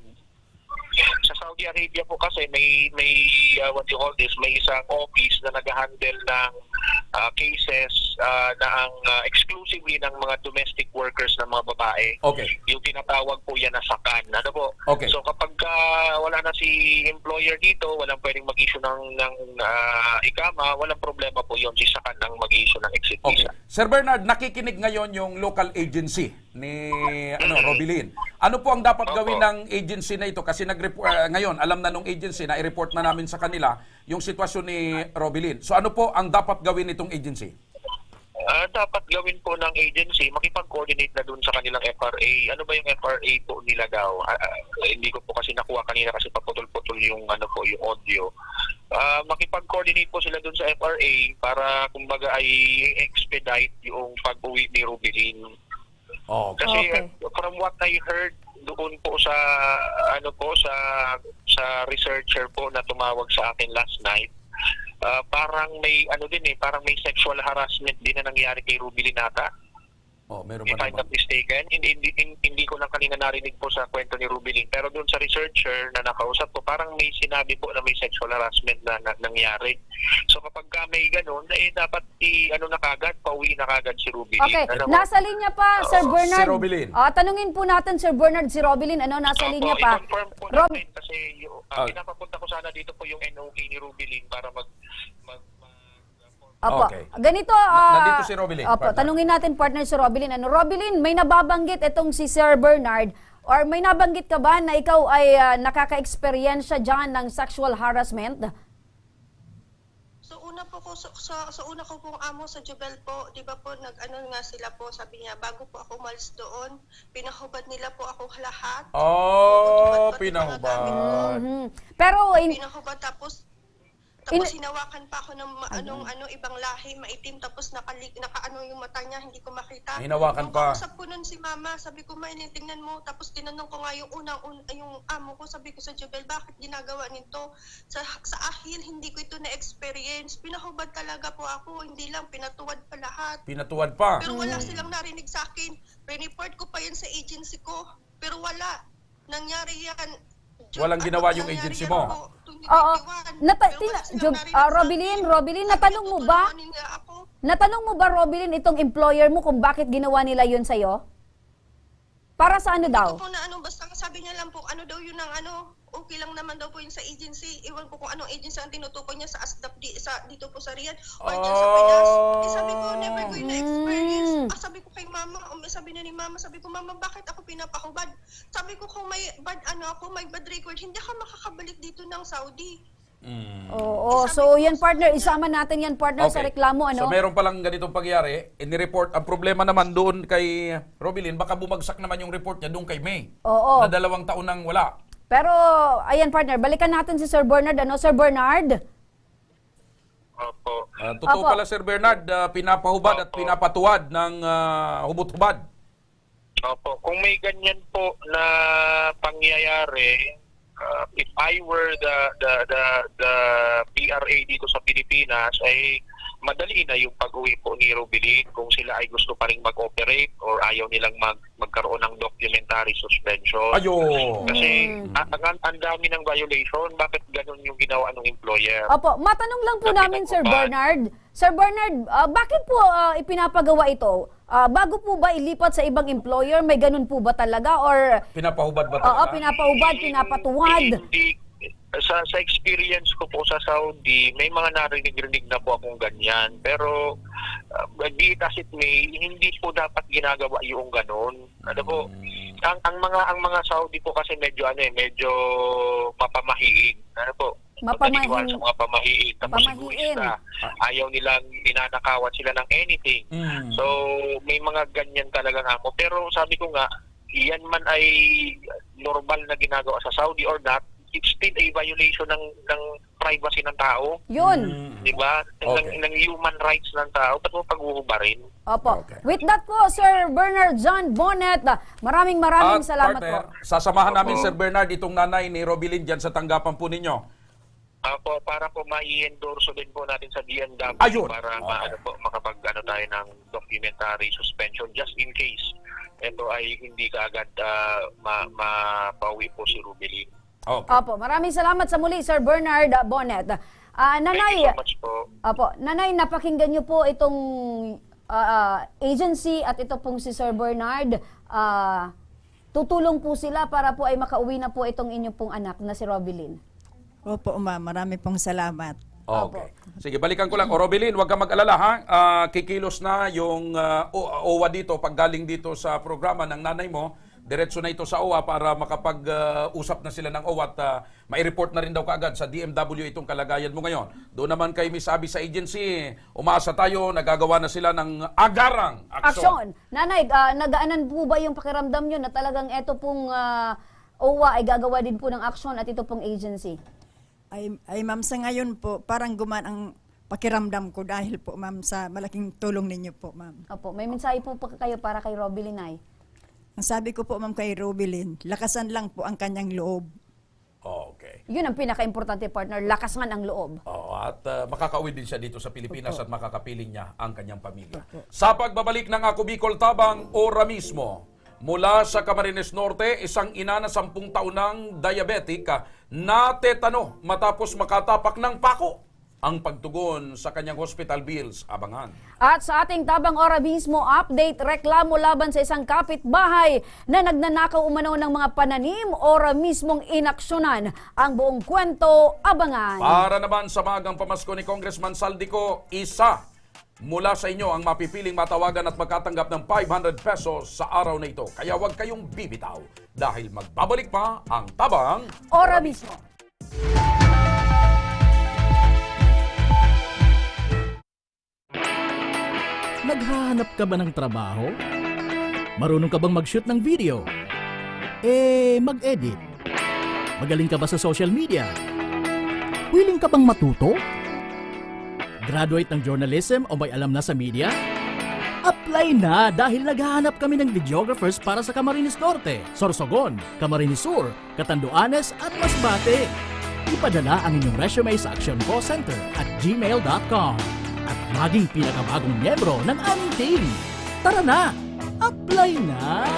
Sa Saudi Arabia po kasi may may isang office na nag-handle ng cases na ang exclusively ng mga domestic workers ng mga babae. Okay. Yung tinatawag po yan na sakan. Okay. So kapag wala na si employer dito, walang pwedeng mag-issue ng ikama, walang problema po yun. Si sakan ang mag-issue ng exit Okay. visa. Sir Bernard, nakikinig ngayon yung local agency ni Robilin. Ano po ang dapat gawin ng agency na ito? Kasi ngayon, alam na nung agency na i-report na namin sa kanila yung sitwasyon ni Robilin. So ano po ang dapat gawin nitong agency? Dapat gawin po ng agency, makipag-coordinate na dun sa kanilang FRA. Ano ba yung FRA po nila daw? Hindi ko po kasi nakuha kanina kasi paputol-putol yung yung audio. Makipag-coordinate po sila dun sa FRA para kumbaga ay expedite yung pag-uwi ni Robilin. Kasi from what I heard doon po sa sa researcher po na tumawag sa akin last night, parang may parang may sexual harassment din na nangyari kay Robilin nata. Meron If ba I'm naman? not mistaken, hindi ko lang kanina narinig po sa kwento ni Robilin. Pero doon sa researcher na nakausap ko, parang may sinabi po na may sexual harassment na nangyari. So kapag may ganun, dapat pauwi na kagad si Robilin. Okay, nasa linya pa, Sir Bernard. Si Robilin. Tanungin po natin, Sir Bernard, si Robilin, nasa linya pa. I-confirm po natin kasi pinapapunta ko sana dito po yung NOK ni Robilin para Opo. Okay. Ganito, Nandito si Robilin, Opo, partner. tanungin natin partner si Robilin. Robilin, may nababanggit itong si Sir Bernard or may nabanggit ka ba na ikaw ay nakaka-eksperyensya dyan ng sexual harassment? So una po ko sa una ko pong amo sa Jubel po, 'di ba po nag-ano nga sila po, sabi niya bago po ako umalis doon, pinahubad nila po ako lahat. Oh, Pati mga gamit ko. pinahubad. Pero, Pinahubad tapos hinawakan pa ako ng ibang lahi, maitim, tapos nakaano yung mata niya, hindi ko makita. Hinawakan Nung pa. kausap ko nun si mama, sabi ko, Maylin, tingnan mo. Tapos tinanong ko nga yung yung amo ko, sabi ko sa Jubel, bakit ginagawa nito? Sa ahil, hindi ko ito na-experience. Pinahubad talaga po ako, hindi lang, pinatuwad pa lahat. Pinatuwad pa. Pero wala silang narinig sa akin. Report ko pa yan sa agency ko, pero wala. Nangyari yan. Walang ginawa yung agency mo? Oo. Robilin, natanong mo ba? Natanong mo ba, Robilin, itong employer mo kung bakit ginawa nila yun sa'yo? Para sa ano daw? Ako na basta sabi niya lang po, ano daw yun ang okay lang naman daw po yun sa agency. Iwan ko kung anong agency ang tinutukoy niya sa ASDAP dito po sa Riyadh or dyan sa Pinas. Sabi ko, never ko yun na-experience. Sabi ko kay mama, sabi na ni mama, sabi ko, mama, bakit ako pinapahubad? Sabi ko, kung may may bad record, hindi ka makakabalik dito ng Saudi. Oo, so yan partner, isama natin yan partner sa reklamo. So meron palang ganitong pangyari, inireport. Ang problema naman doon kay Robilin, baka bumagsak naman yung report niya doon kay May. Oo. Na 2 taon nang wala. Pero, ayan partner, balikan natin si Sir Bernard. Sir Bernard? Opo. Totoo Opo. pala Sir Bernard, pinapahubad at pinapatuwad ng hubot-hubad. Opo. Kung may ganyan po na pangyayari, if I were the PRA dito sa Pilipinas, ay madali na yung pag-uwi po ni Robilin kung sila ay gusto pa rin mag-operate or ayaw nilang magkaroon ng documentary suspension. Ayun. Kasi ang dami ng violation. Bakit ganun yung ginawa ng employer? Opo, matanong lang po Na namin Sir pinagkuhan. Bernard. Sir Bernard, bakit po ipinapagawa ito? Bago po ba ilipat sa ibang employer, may ganun po ba talaga? Or Pinapahubad ba oo, talaga? pinapahubad, pinapatuwad? Hindi. Sa experience ko po sa Saudi, may mga narinig-rinig na po akong ganyan. Pero be it as it may, hindi po dapat ginagawa yung ganun. Ano po, ang mga Saudi po kasi medyo mapamahiin. Ano po? Mapamahiin. Pagkatiwala sa mga pamahiin. Tapos Pamahiin. egoista. Ayaw nilang ninanakawan sila ng anything. So, may mga ganyan talaga nga po. Pero sabi ko nga, yan man ay normal na ginagawa sa Saudi or not, it's still a violation ng privacy ng tao. Yun. Di ba? Okay. Ng human rights ng tao. Ba't mo pag-uubarin? Opo. Okay. With that po, Sir Bernard John Bonnet, maraming salamat partner, po. sasamahan namin Opo. Sir Bernard itong nanay ni Robilin dyan sa tanggapan po ninyo. Para po ma-endorse din po natin sa DMW Ayun. para makapag-ano tayo ng documentary suspension just in case ito ay hindi kaagad mapauwi po si Robilin. Okay. Opo, maraming salamat sa muli, Sir Bernard Bonnet. Nanay, Thank you so much po. Opo, Nanay, napakinggan niyo po itong agency at ito pong si Sir Bernard. Tutulong po sila para po ay makauwi na po itong inyong pong anak na si Robilin. Opo, ma'am. Marami pong salamat. Okay. Sige, balikan ko lang. O Robilin, huwag ka mag-alala ha. Kikilos na yung OWA dito pag galing dito sa programa ng nanay mo. Diretso na ito sa OWA para makapag-usap na sila ng OWA at mai-report na rin daw kaagad sa DMW itong kalagayan mo ngayon. Doon naman kay Miss Abby sa agency, umaasa tayo, nagagawa na sila ng agarang aksyon. Nanay, nagaanan po ba yung pakiramdam nyo na talagang ito pong OWA ay gagawa din po ng aksyon at ito pong agency? Ay ma'am, sa ngayon po, parang gumaan ang pakiramdam ko dahil po ma'am sa malaking tulong ninyo po ma'am. Opo, may mensahe po kayo para kay Robilin ay. Ang sabi ko po ma'am kay Robilin, lakasan lang po ang kanyang loob. Okay. Yun ang pinaka-importante partner, lakasan ang loob. At makakauwi din siya dito sa Pilipinas at makakapiling niya ang kanyang pamilya. Sa pagbabalik ng Ako Bicol Tabang, ora mismo, mula sa Camarines Norte, isang ina na 10 taon ng diabetic natetano matapos makatapak ng pako. ang pagtugon sa kanyang hospital bills. Abangan. At sa ating tabang ora mismo update, reklamo laban sa isang kapitbahay na nagnanakaw umano ng mga pananim, ora mismong inaksyonan. Ang buong kwento, abangan. Para naman sa magang pamasko ni Congressman Saldico, isa mula sa inyo ang mapipiling matawagan at magkatanggap ng 500 pesos sa araw na ito. Kaya huwag kayong bibitaw dahil magbabalik pa ang tabang Ora mismo. Naghahanap ka ba ng trabaho? Marunong ka bang mag-shoot ng video? Mag-edit? Magaling ka ba sa social media? Willing ka bang matuto? Graduate ng journalism o may alam na sa media? Apply na dahil naghahanap kami ng videographers para sa Camarines Norte, Sorsogon, Camarines Sur, Catanduanes at Masbate. Ipadala ang inyong resume sa Action Call Center at gmail.com at maging pinakabagong miyembro ng aming team. Tara na! Apply na!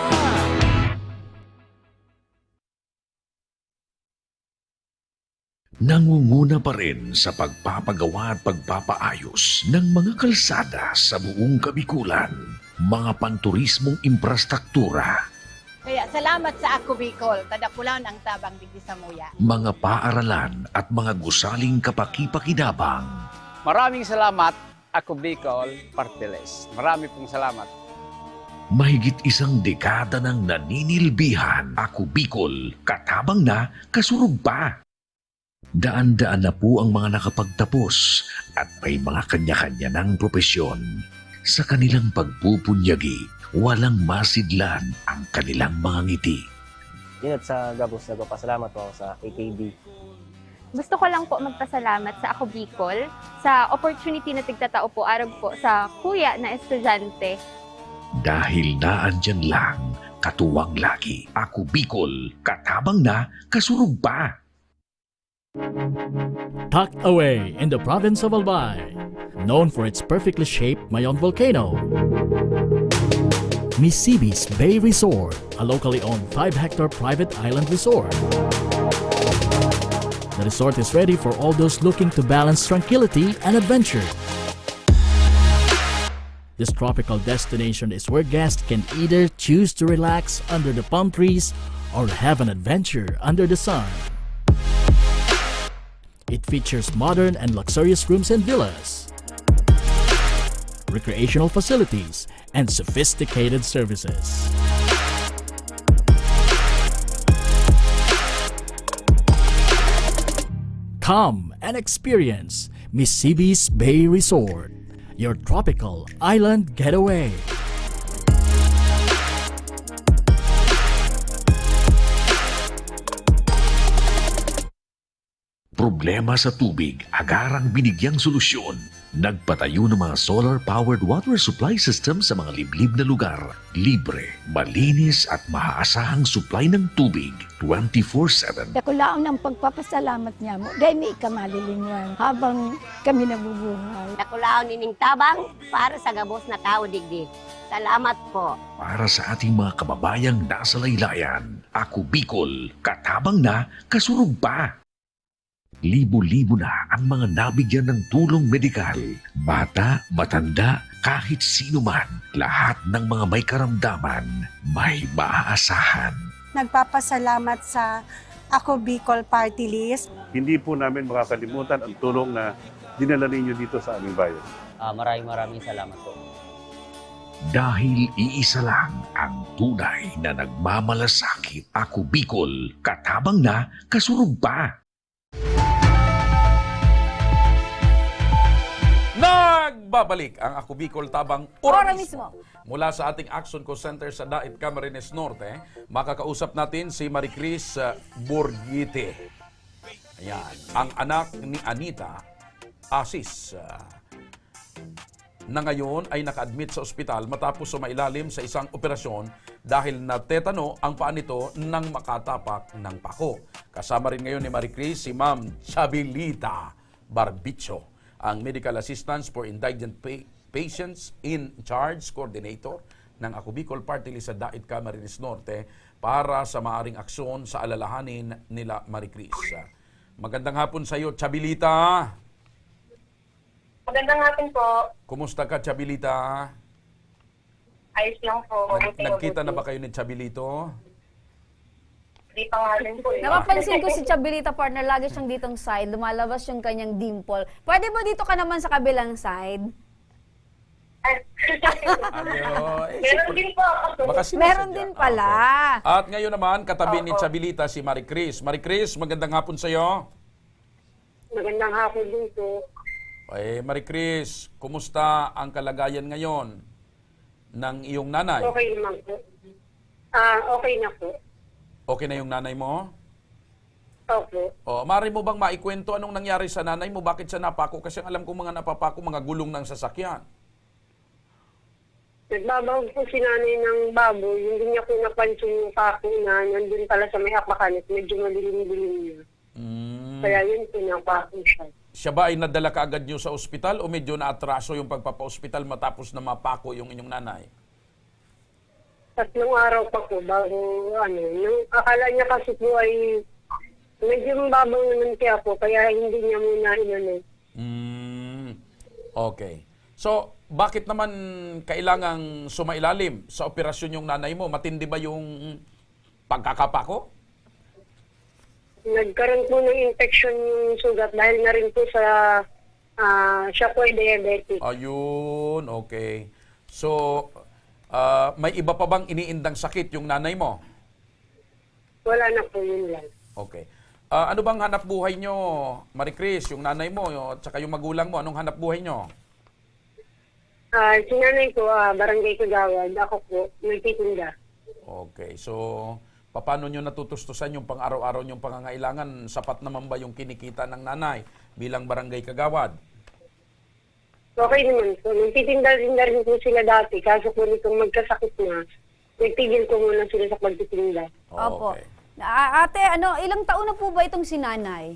Nangunguna pa rin sa pagpapagawa at pagpapaayos ng mga kalsada sa buong Kabikulan, mga panturismong infrastruktura, Kaya salamat sa Ako Bicol, kadakulan ang tabang digdi sa muya. mga paaralan at mga gusaling kapakipakinabang. Maraming salamat, Ako Bicol Partiles. Marami pong salamat. Mahigit isang dekada ng naninilbihan, Ako Bicol, katabang na, kasurug pa. Daan-daan na po ang mga nakapagtapos at may mga kanya-kanya ng propesyon. Sa kanilang pagpupunyagi, walang masidlan ang kanilang mga ngiti. Yun at sa Gabos, nagpapasalamat po ako sa AKB. Gusto ko lang po magpasalamat sa Ako Bicol sa opportunity na tigtatao po arog po sa kuya na estudyante. Dahil naandyan lang, katuwang lagi, Ako Bicol, katabang na, kasurug pa. Tucked away in the province of Albay, known for its perfectly shaped Mayon volcano, Misibis Bay Resort, a locally owned 5-hectare private island resort. The resort is ready for all those looking to balance tranquility and adventure. This tropical destination is where guests can either choose to relax under the palm trees or have an adventure under the sun. It features modern and luxurious rooms and villas, recreational facilities, and sophisticated services. Come and experience Misibis Bay Resort, your tropical island getaway. Problema sa tubig, agarang binigyang solusyon. Nagpatayo ng mga solar-powered water supply system sa mga liblib na lugar. Libre, malinis at maaasahang supply ng tubig 24/7. Dakulaon ng pagpapasalamat niya mo, dahil may kamalilinwan habang kami nabubuhay. Dakulaon nining tabang para sa gabos na tao digdi. Salamat po. Para sa ating mga kababayang nasa laylayan, Ako Bicol, katabang na, kasurug pa. Libo-libo na ang mga nabigyan ng tulong medikal. Bata, matanda, kahit sino man, lahat ng mga may karamdaman, may maaasahan. Nagpapasalamat sa Ako Bicol Party List. Hindi po namin makakalimutan ang tulong na dinala ninyo dito sa aming bayan. Maraming salamat po. Dahil iisa lang ang tunay na nagmamalasakit, Ako Bicol, katabang na, kasurug pa. Nagbabalik ang Ako Bicol Tabang Ora mismo. Mula sa ating Action Call Center sa Dait, Camarines Norte, makakausap natin si Maricris Borgite. Ayan, ang anak ni Anita Asis na ngayon ay naka-admit sa ospital matapos sumailalim sa isang operasyon dahil natetano ang paa nito nang makatapak ng pako. Kasama rin ngayon ni Maricris si Ma'am Chabilita Barbicho, ang Medical Assistance for Indigent Patients in Charge Coordinator ng Ako Bicol Party List sa Dait, Camarines Norte para sa maaring aksyon sa alalahanin nila Maricris. Magandang hapon sa iyo, Chabilita. Magandang hapon po. Kumusta ka, Chabilita? Ayos lang po. Nagkita na ba kayo ni Chabilito? Hindi pa nga rin po eh. Napapansin ko si Chabilita, partner, lagi siyang ditong side. Lumalabas yung kanyang dimple. Pwede ba dito ka naman sa kabilang side? Meron din po ako. Meron din pala. At ngayon naman, katabi ni Chabilita si Marie Chris. Marie Chris, magandang hapon sa iyo. Magandang hapon din po. Marie Chris, kumusta ang kalagayan ngayon ng iyong nanay? Okay naman po. Okay na po. Okay na yung nanay mo? Opo. Maaari mo bang maikwento anong nangyari sa nanay mo? Bakit siya napako? Kasi alam ko mga napapako, mga gulong ng sasakyan. Nagbabawag po si nanay ng baboy. Hindi niya po napansin yung pako na nandun pala sa may hapakan at medyo madilim-dilim niya. Kaya yun po napako siya. Siya ba ay nadala ka agad niyo sa ospital o medyo naatraso yung pagpapa-ospital matapos na mapako yung inyong nanay? 3 araw pa po bago yung akala niya kasi po ay medyo mababang naman kaya po kaya hindi niya muna inano. Okay. So, bakit naman kailangang sumailalim sa operasyon yung nanay mo? Matindi ba yung pagkakapako? Nagkaroon po ng infection yung sugat dahil na rin po sa siya po ay diabetic. Ayun, okay. So, may iba pa bang iniindang sakit yung nanay mo? Wala na po, yun lang. Okay. Ano bang hanap buhay nyo, Marie Chris, yung nanay mo at saka yung magulang mo? Anong hanap buhay nyo? Si nanay ko, Barangay Kagawad. Ako po, nagtitinda. Okay. So, paano nyo natutustusan yung pang-araw-araw nyong pangangailangan? Sapat naman ba yung kinikita ng nanay bilang Barangay Kagawad? Okay naman po. Nagtitinda rin po sila dati. Kaso po nitong magkasakit na, nagtigil ko muna sila sa pagtitinda. Opo. Ate, ilang taon na po ba itong si nanay?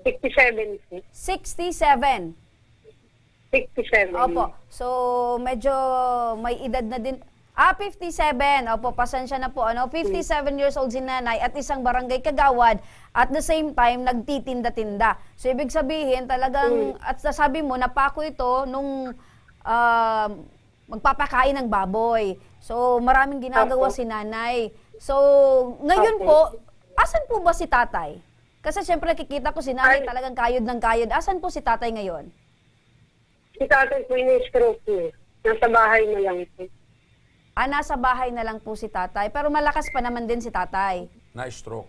67. 67? 67. Opo. So, medyo may edad na din. 57. Opo, pasensya na po. 57 years old si nanay at isang barangay kagawad. At the same time, nagtitinda-tinda. So, ibig sabihin, talagang, at sabi mo, napako ito nung magpapakain ng baboy. So, maraming ginagawa si nanay. So, ngayon po, asan po ba si tatay? Kasi syempre, nakikita ko si nanay talagang kayod ng kayod. Asan po si tatay ngayon? Si tatay po yung stroke niya. Nasa bahay na lang po. Nasa bahay na lang po si tatay. Pero malakas pa naman din si tatay. Na-stroke.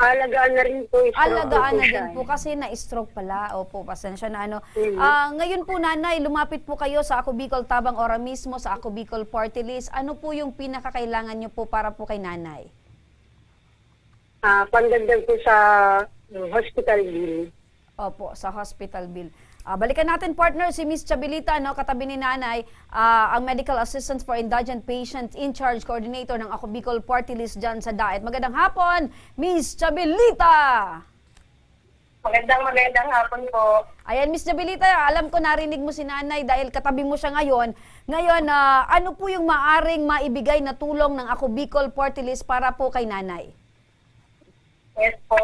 Alagaan na rin po. Alagaan na din po kasi na-stroke pala. Opo, pasensya na ngayon po nanay, lumapit po kayo sa Ako Bicol Tabang Ora mismo, sa Ako Bicol Party List. Ano po yung pinakakailangan nyo po para po kay nanay? Pandagdag po sa hospital bill. Opo, sa hospital bill. Balikan natin, partner, si Miss Chabilita, katabi ni nanay, ang Medical Assistant for Indigent Patients in Charge Coordinator ng Ako Bicol Party List dyan sa DAET. Magandang hapon, Miss Chabilita! Magandang hapon po. Ayan, Miss Chabilita, alam ko narinig mo si nanay dahil katabi mo siya ngayon. Ngayon, ano po yung maaring maibigay na tulong ng Ako Bicol Party List para po kay nanay? Yes po.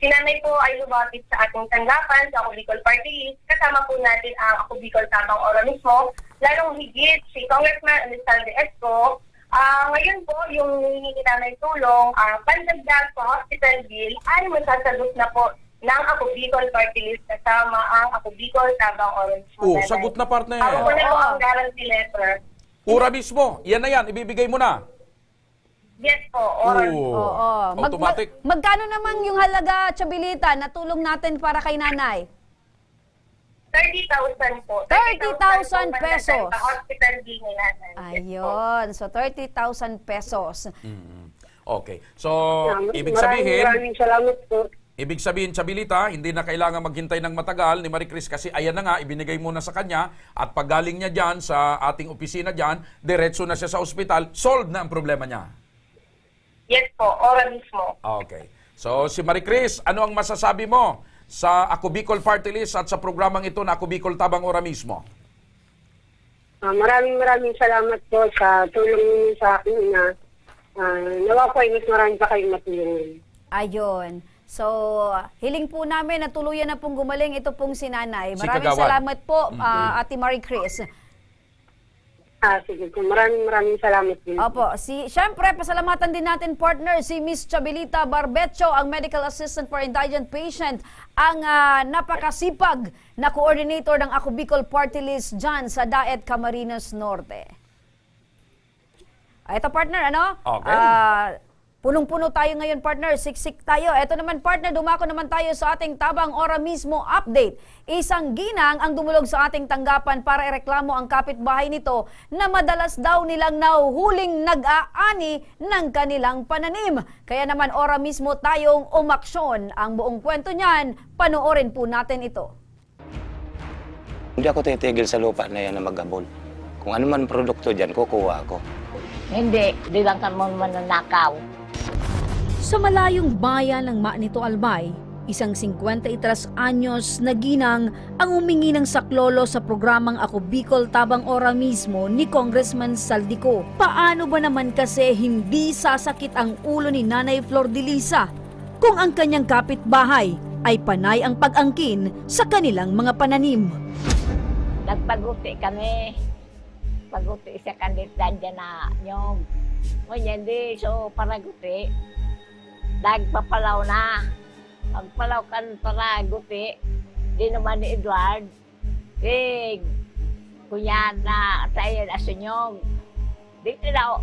Si nanay po ay lumapit sa ating tanggapan sa Ako Bicol Party List. Kasama po natin ang Ako Bicol Tabang Ora mismo. Lalong higit si Congressman Anastalde Esco. Ngayon po, yung hihingi namin tulong, pandagdag sa hospital bill ay masasagot na po ng Ako Bicol Party List kasama ang Ako Bicol Tabang Ora mismo. Sagot na partner. Ako po na po ang guarantee letter. Ura mismo. Yan na yan. Ibibigay mo na. Yes po, oral. Oo. Automatic. Magkano naman yung halaga, Chabilita, na tulong natin para kay nanay? 30,000 po. 30,000 pesos. Sa hospital bill ni nanay. Ayun. So, 30,000 pesos. Okay. So, ibig sabihin, Maraming salamat po. Ibig sabihin, Chabilita, hindi na kailangan maghintay ng matagal ni Marie Chris kasi ayan na nga, ibinigay muna sa kanya at pag galing niya dyan sa ating opisina dyan, diretso na siya sa ospital, solve na ang problema niya. Yes po, oral mismo. Okay. So, si Marie Chris, ano ang masasabi mo sa Ako Bicol Party List at sa programang ito na Ako Bicol Tabang Ora mismo? Maraming salamat po sa tulong niyo sa akin na nawa po ay mas marami pa kayong matulungan. Ayun. So, hiling po namin na tuluyan na pong gumaling ito pong si Nanay. Si Maraming Kagawan. salamat po, Ate Marie Chris. Sige po. Maraming salamat din. Opo, syempre, pasalamatan din natin partner si Miss Chabelita Barbecho, ang Medical Assistant for Indigent Patient, ang napakasipag na coordinator ng Ako Bicol Party List dyan sa Daet, Camarines Norte. Ito partner, ano? Okay. Punong-puno tayo ngayon partner, siksik tayo. Ito naman partner, dumako naman tayo sa ating Tabang Ora mismo update. Isang ginang ang dumulog sa ating tanggapan para ireklamo ang kapitbahay nito na madalas daw nilang nahuhuling nag-aani ng kanilang pananim. Kaya naman ora mismo tayong umaksyon. Ang buong kwento niyan, panoorin po natin ito. Hindi ako titigil sa lupa na yan na mag-abol. Kung ano man produkto dyan, kukuha ako. Hindi, di lang ka mo mananakaw. Sa malayong bayan ng Manito Albay, isang 53 anyos na ginang ang humingi ng saklolo sa programang Ako Bicol Tabang Ora mismo ni Congressman Saldico. Paano ba naman kasi hindi sasakit ang ulo ni Nanay Flor de Lisa kung ang kanyang kapitbahay ay panay ang pag-angkin sa kanilang mga pananim? Nagpaguti kami. Paguti sa kandidat dyan na nyog. O hindi, so paraguti. Nagpapalaw na. Pagpalaw kan paraguti. Di naman ni Edward. Kuya na tayo na sunyog. Di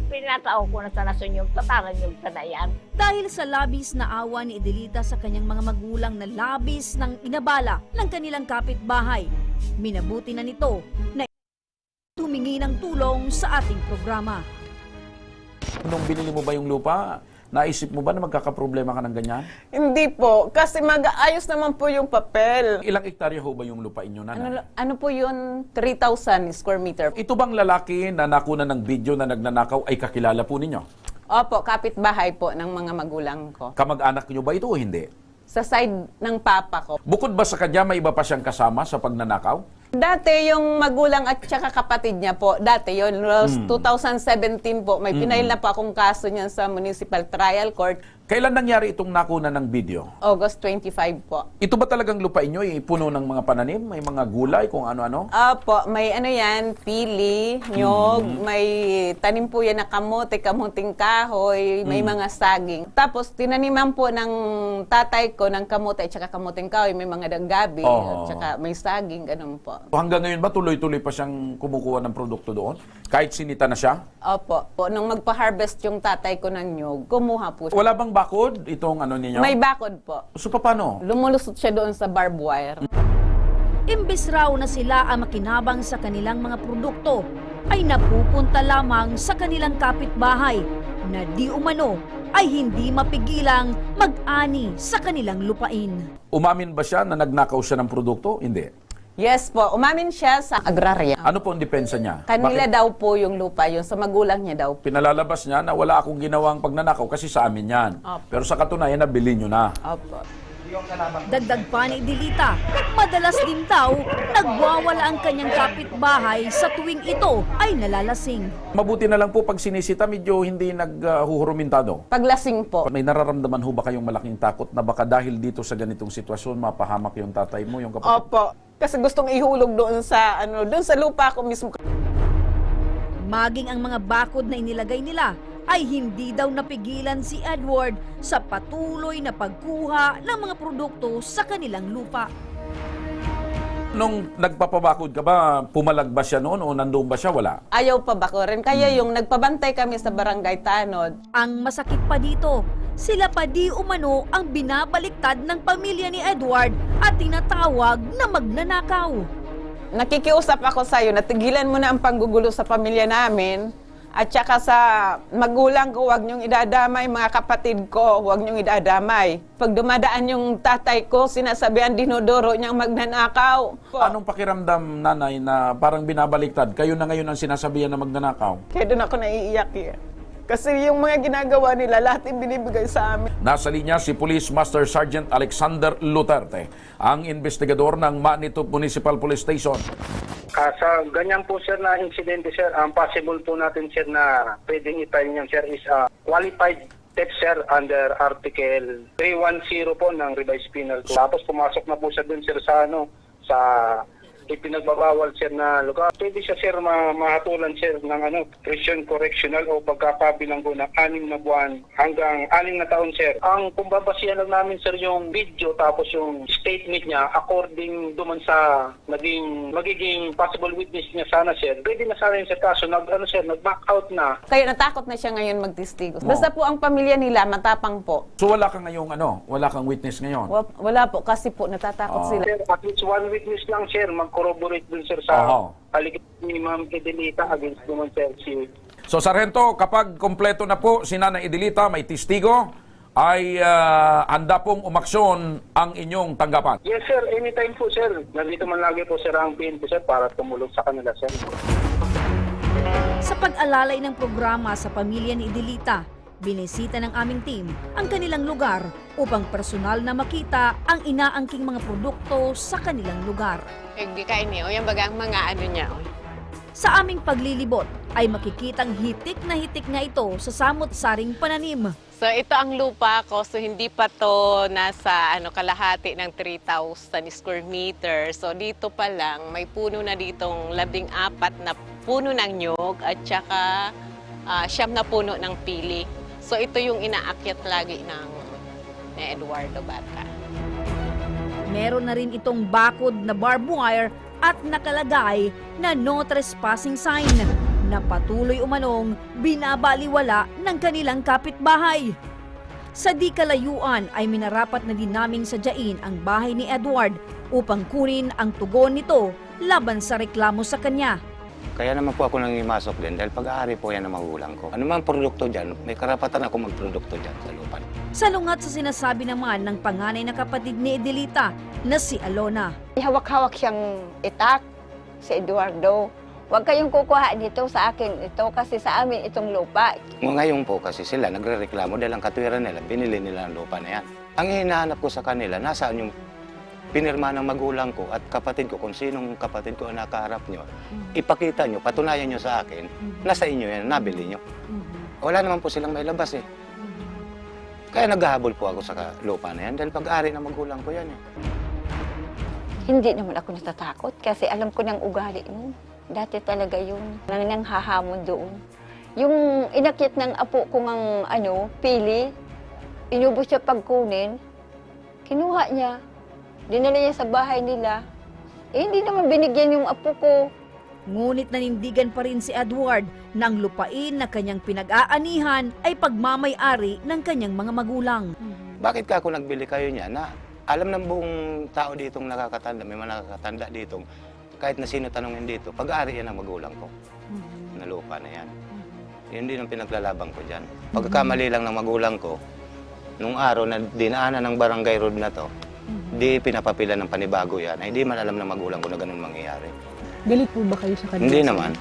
pinatao ko na sa nasunyog. Tataran yung tanayan. Dahil sa labis na awa ni Edelita sa kanyang mga magulang na labis ng inabala ng kanilang kapitbahay, minabuti na nito na humingi ng tulong sa ating programa. Nung binili mo ba yung lupa, naisip mo ba na magkakaproblema ka ng ganyan? Hindi po, kasi mag-aayos naman po yung papel. Ilang ektarya ho ba yung lupa inyo, Nanay? Ano po yun? 3,000 square meter. Ito bang lalaki na nakuna ng video na nagnanakaw ay kakilala po ninyo? Opo, kapitbahay po ng mga magulang ko. Kamag-anak niyo ba ito o hindi? Sa side ng papa ko. Bukod ba sa kanya, may iba pa siyang kasama sa pagnanakaw? Dati yung magulang at saka kapatid niya po, dati yun, 2017 po, may pinail na po akong kaso niyan sa Municipal Trial Court. Kailan nangyari itong nakuna ng video? August 25 po. Ito ba talagang lupa inyo? Puno ng mga pananim? May mga gulay? Kung ano-ano? Opo, may ano yan, pili, nyog, may tanim po yan na kamote, kamuting kahoy, may mga saging. Tapos tinaniman po ng tatay ko ng kamote at saka kamuting kahoy, may mga danggabi, at saka may saging, ganun po. Hanggang ngayon ba tuloy-tuloy pa siyang kumukuha ng produkto doon? Kahit sinita na siya? Opo. Nung magpa-harvest yung tatay ko ng nyog, kumuha po siya. Wala bang bakod itong ano ninyo? May bakod po. So paano? Lumulusot siya doon sa barbed wire. Imbes raw na sila ang makinabang sa kanilang mga produkto, ay napupunta lamang sa kanilang kapitbahay na di umano ay hindi mapigilang mag-ani sa kanilang lupain. Umamin ba siya na nagnakaw siya ng produkto? Hindi. Yes po, umamin siya sa agrarya. Ano po ang depensa niya? Kanila Bakit? daw po yung lupa, yung sa magulang niya daw. Pinalalabas niya na wala akong ginawang pagnanakaw kasi sa amin yan. Opo. Pero sa katunayan, nabili niyo na. Opo. Dagdag pa ni Delita, madalas din daw nagwawala ang kanyang kapitbahay sa tuwing ito ay nalalasing. Mabuti na lang po pag sinisita, medyo hindi naghuhurumintado. Paglasing po. May nararamdaman ho ba kayong malaking takot na baka dahil dito sa ganitong sitwasyon, mapahamak yung tatay mo, yung kapatid? Opo. Kasi gustong ihulog doon sa doon sa lupa ko mismo. Maging ang mga bakod na inilagay nila ay hindi daw napigilan si Edward sa patuloy na pagkuha ng mga produkto sa kanilang lupa. Nung nagpapabakod ka ba, pumalag ba siya noon o nandoon ba siya? Wala. Ayaw pa ba ko rin? Kaya yung nagpabantay kami sa Barangay Tanod. Ang masakit pa dito, sila pa di umano ang binabaliktad ng pamilya ni Edward at tinatawag na magnanakaw. Nakikiusap ako sa'yo, natigilan mo na ang panggugulo sa pamilya namin. At saka sa magulang ko, huwag niyong idadamay, mga kapatid ko, huwag niyong idadamay. Pag dumadaan yung tatay ko, sinasabihan dinodoro niyang magnanakaw. Anong pakiramdam, Nanay, na parang binabaliktad? Kayo na ngayon ang sinasabihan na magnanakaw? Kaya doon ako naiiyak eh. Kasi yung mga ginagawa nila, lahat yung binibigay sa amin. Nasa linya si Police Master Sergeant Alexander Luterte, ang investigador ng Manito Municipal Police Station. Sa ganyan po sir na insidente sir, ang possible po natin sir na pwedeng i-file niyan sir is qualified theft sir under Article 310 po ng Revised Penal Code. Tapos pumasok na po siya dun sir sa sa ipinagbabawal sir na lugar. Pwede siya sir mahatulan sir ng prison correctional o pagkakabilanggo ng 6 na buwan hanggang 6 na taon sir. Ang kumbabasihan lang namin sir yung video tapos yung statement niya according duman sa magiging possible witness niya sana sir. Pwede na sana yun sir kaso nag-back out na. Kaya natakot na siya ngayon magtestigo. Basta po ang pamilya nila matapang po. So wala kang ngayong wala kang witness ngayon? Wala po kasi po natatakot sila. Sir, at least one witness lang sir mag-corroborate dun sir sa allegation ni Ma'am Edelita against naman sir si. So Sargento, kapag kompleto na po si Nanay Edelita, may testigo, ay handa pong umaksyon ang inyong tanggapan? Yes sir, anytime po sir. Nandito man lagi po sir ang PNP sir para tumulong sa kanila sir. Sa pag-alalay ng programa sa pamilya ni Edelita, binisita ng aming team ang kanilang lugar upang personal na makita ang inaangking mga produkto sa kanilang lugar. Hindi kain niyo, yung bagang mga niya. Sa aming paglilibot ay makikitang hitik nga ito sa samot-saring pananim. So ito ang lupa ko, so hindi pa to nasa kalahati ng 3,000 square meter. So dito pa lang, may puno na ditong 14 na puno ng nyog at saka 9 na puno ng pili. So ito yung inaakyat lagi ng Eduardo Bata. Meron na rin itong bakod na barbed wire at nakalagay na no trespassing sign na patuloy umanong binabaliwala ng kanilang kapitbahay. Sa di kalayuan ay minarapat na din naming sadyain ang bahay ni Edward upang kunin ang tugon nito laban sa reklamo sa kanya. Kaya naman po ako nangimasok din dahil pag-aari po yan ng magulang ko. Ano man produkto dyan, may karapatan ako magprodukto dyan sa lupa. Salungat sa sinasabi naman ng panganay na kapatid ni Edelita na si Alona. Hawak-hawak siyang itak, si Eduardo. Huwag kayong kukuha dito sa akin ito kasi sa amin itong lupa. Ngayon po kasi sila nagre-reklamo dahil ang katwiran nila, binili nila ang lupa na yan. Ang hinahanap ko sa kanila, nasaan yung pinirma ng magulang ko at kapatid ko, kung sinong kapatid ko ang nakaharap nyo, ipakita nyo, patunayan nyo sa akin, nasa inyo yan, nabili nyo. Wala naman po silang may labas eh. Kaya naghahabol po ako sa lupa na yan dahil pag-ari ng magulang ko yan eh. Hindi naman ako natatakot kasi alam ko ng ugali nun. Dati talaga yun, nang hahamon doon. Yung inakit ng apo ko ng pili, inubos siya pagkunin, kinuha niya. Dinala niya sa bahay nila. Hindi naman binigyan yung apo ko. Ngunit nanindigan pa rin si Edward na ang lupain na kanyang pinag-aanihan ay pagmamay-ari ng kanyang mga magulang. Bakit ka ako nagbili kayo niya na alam ng buong tao ditong nakakatanda, may mga nakakatanda ditong, kahit na sino tanongin dito, pag-aari yan ang magulang ko. Na lupa na yan. Yun din ang pinaglalabang ko dyan. Pagkakamali lang ng magulang ko, nung araw na dinaanan ng barangay road na to, di pinapapila ng panibago yan, ay hindi man alam ng magulang ko na ganun mangyayari. Galit po ba kayo sa kanila? Hindi naman.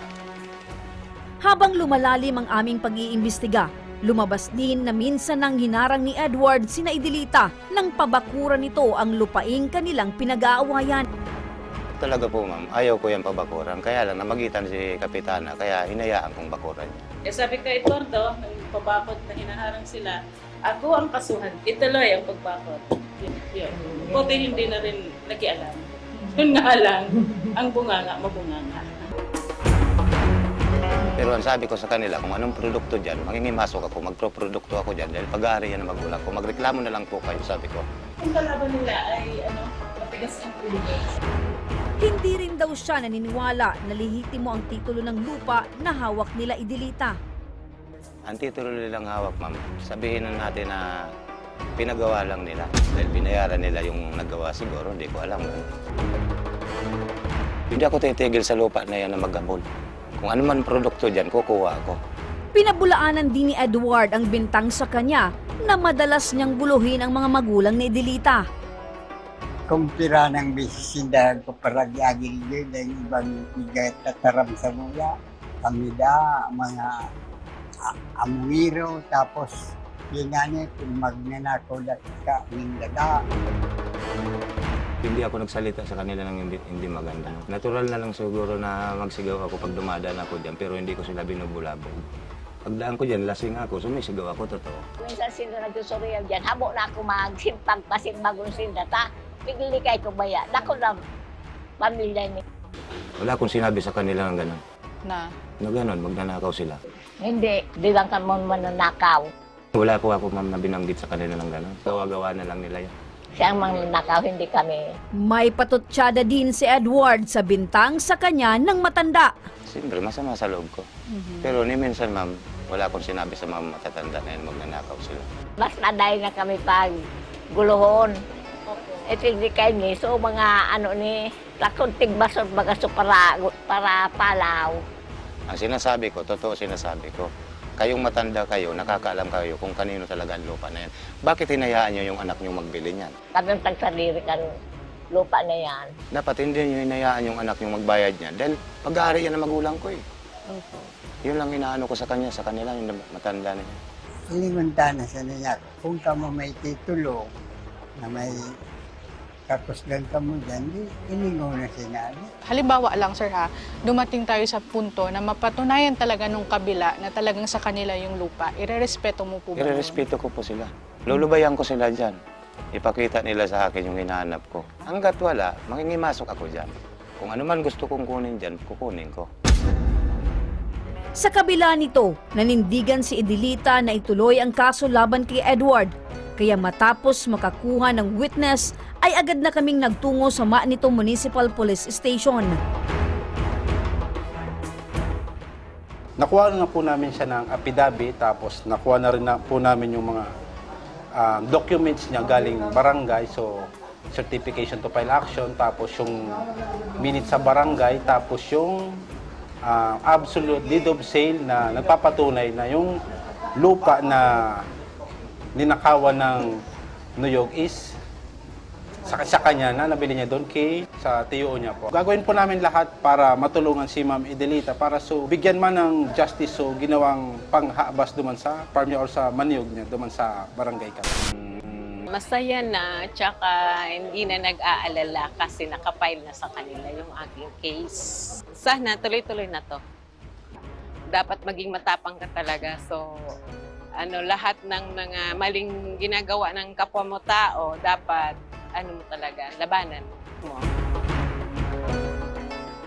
Habang lumalalim ang aming pag-iimbestiga, lumabas din na minsan nang hinarang ni Edward sina Edelita nang pabakuran nito ang lupaing kanilang pinag-aawayan. Talaga po ma'am, ayaw ko yan pabakuran. Kaya lang namagitan si Kapitana, kaya hinayaan kong bakuran niya. Sabi kay Eduardo, nang pabakot na hinaharang sila, ako ang kasuhan, ituloy ang pagbakot. Yun. Buti hindi na rin nakialam. Yun nga lang, ang bunganga, mabunganga. Pero ang sabi ko sa kanila, kung anong produkto dyan, mangingimasok ako, magproprodukto ako dyan, dahil pag-aari yan ng magulang ko. Magreklamo na lang po kayo, sabi ko. Ang kalaban nila ay, matigas ang ulo. Hindi rin daw siya naniniwala na lehitimo ang titulo ng lupa na hawak nila Edelita. Ang titulo nilang hawak, ma'am, sabihin na natin na pinagawa lang nila. Dahil binayaran nila yung nagawa siguro, hindi ko alam. Hindi ako titigil sa lupa na yan na mag-abol. Kung ano man produkto dyan, kukuha ako. Pinabulaanan din ni Edward ang bintang sa kanya na madalas niyang buluhin ang mga magulang ni Edelita. Kung pira ng bisisindahan ko para gagawin yun ng ibang bigat at taram sa mula, kamida, mga amwiro, tapos yun nga niya, kung magnanakaw na ka, yung daga. Hindi ako nagsalita sa kanila ng hindi maganda. Natural na lang siguro na magsigaw ako pag dumadaan ako dyan, pero hindi ko sila binubulabog. Pagdaan ko dyan, lasing ako, sumisigaw ako, totoo. Minsan sila nagsusuriyaw dyan, habo na ako magsimpag pasimbagon sinda ta. Pigilikay ko baya, dako na pamilya ni. Wala akong sinabi sa kanila ng gano'n. Na? Na gano'n, magnanakaw sila. Hindi, di lang ka mo mananakaw. Wala po ako, ma'am, na binanggit sa kanila ng gano'n. Gawa-gawa na lang nila yan. Siya ang mananakaw, hindi kami. May patutsyada din si Edward sa bintang sa kanya ng matanda. Siyempre, masama sa loob ko. Pero ni minsan, ma'am, wala akong sinabi sa mga matatanda na yan, magnanakaw sila. Mas naday na kami pag guluhon. Ito hindi kayo ni, so mga ano ni, lakon tigbasot baga so para palaw. Ang sinasabi ko, totoo sinasabi ko. Kayong matanda kayo, nakakaalam kayo kung kanino talaga ang lupa na yan. Bakit hinayaan nyo yung anak nyo magbili niyan? Kami ang tagsarili kan lupa na yan. Dapat hindi nyo hinayaan yung anak nyo magbayad niyan. Dahil pag-aari yan ang magulang ko eh. Yun lang inaano ko sa kanila, yung matanda na yan. Ilimunta na sa niya, kung kamo may titulo na may kakusgan ka mo dyan, iningaw na sinabi. Halimbawa lang sir ha, dumating tayo sa punto na mapatunayan talaga nung kabila na talagang sa kanila yung lupa. Irerespeto mo po ba? Irerespeto ko po sila. Lulubayan ko sila dyan. Ipakita nila sa akin yung hinahanap ko. Hanggat wala, mangingimasok ako dyan. Kung ano man gusto kong kunin dyan, kukunin ko. Sa kabila nito, nanindigan si Edelita na ituloy ang kaso laban kay Edward. Kaya matapos makakuha ng witness, ay agad na kaming nagtungo sa Manito Municipal Police Station. Nakuha na po namin siya ng affidavit, tapos nakuha na rin po namin yung mga documents niya galing barangay, so certification to file action, tapos yung minutes sa barangay, tapos yung absolute deed of sale na nagpapatunay na yung lupa na ninakawan ng Nuyog is sa kanya na nabili niya doon sa TO niya po. Gagawin po namin lahat para matulungan si Ma'am Edelita para so bigyan man ng justice so ginawang panghabas duman sa farm niya or sa maniyog niya duman sa barangay ka. Masaya na, tsaka hindi na nag-aalala kasi nakapile na sa kanila yung aking case. Sana tuloy-tuloy na to. Dapat maging matapang ka talaga. So, lahat ng mga maling ginagawa ng kapwa mo tao, dapat mo talaga, labanan mo.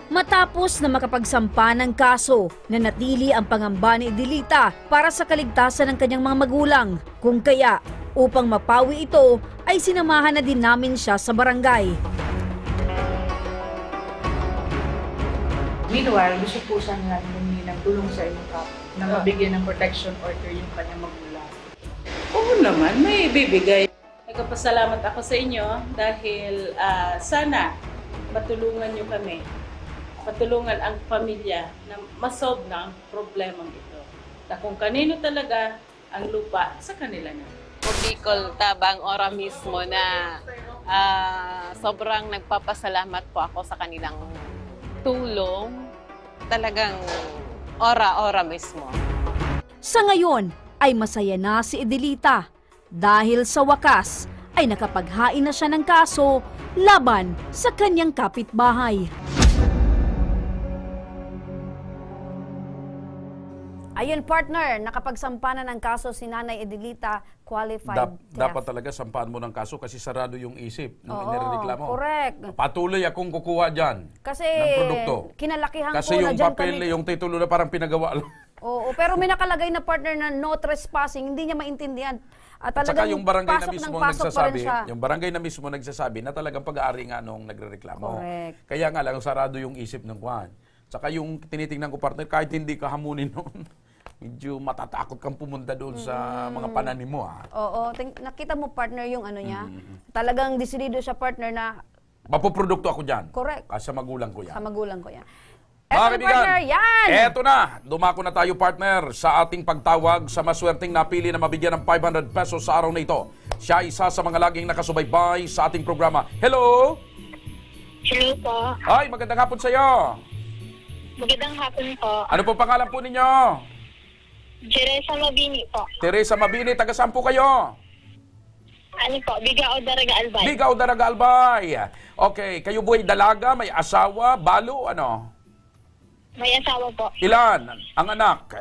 Matapos na makapagsampa ng kaso, nanatili ang pangamba ni Edelita para sa kaligtasan ng kanyang mga magulang. Kung kaya, upang mapawi ito, ay sinamahan na din namin siya sa barangay. Meanwhile, gusto po sana namin humingi ng tulong sa inyong kap na mabigyan ng protection order yung kanyang magulang. Oo naman, may ibibigay. Nagpapasalamat ako sa inyo dahil sana matulungan nyo kami. Matulungan ang pamilya na masolve na ang problemang ito. Na kung kanino talaga ang lupa, sa kanila na. Bicol, Tabang, Ora mismo na sobrang nagpapasalamat po ako sa kanilang tulong. Talagang ora mismo. Sa ngayon ay masaya na si Edelita dahil sa wakas ay nakapaghain na siya ng kaso laban sa kanyang kapitbahay. Ayun partner, nakapagsampa na ng kaso si Nanay Edelita, qualified theft. Dapat talaga sampahan mo ng kaso kasi sarado yung isip ng inireklamo. Correct. Patuloy akong kukuha dyan kasi ng produkto. Kinalakihan kasi ko yung na dyan papel, kami. yung titulo na parang pinagawa lang. Oo, pero may nakalagay na partner na no trespassing, hindi niya maintindihan. At saka yung barangay na mismo nagsasabi, yung barangay na mismo nagsasabi na talagang pag-aari nga nung nagrereklamo. Correct. Kaya nga lang sarado yung isip ng Juan. Saka yung tinitingnan ko partner, kahit hindi ka hamunin noon, medyo matatakot kang pumunta doon sa mga pananim mo. Oo, nakita mo partner yung niya. Talagang desidido siya partner na mapoprodukto ako dyan. Correct. Sa magulang ko yan. Sa magulang ko yan. Mga partner, yan! Eto na, dumako na tayo partner sa ating pagtawag sa maswerteng napili na mabigyan ng 500 pesos sa araw na ito. Siya isa sa mga laging nakasubaybay sa ating programa. Hello! Hello po. Ay, magandang hapon sa iyo. Magandang hapon po. Ano po pangalan po ninyo? Teresa Mabini po. Teresa Mabini, taga saan po kayo? Ano po, Bigao Daraga Albay. Bigao Daraga Albay. Okay, kayo buhay dalaga, may asawa, balo, ano? May asawa po. Ilan ang anak?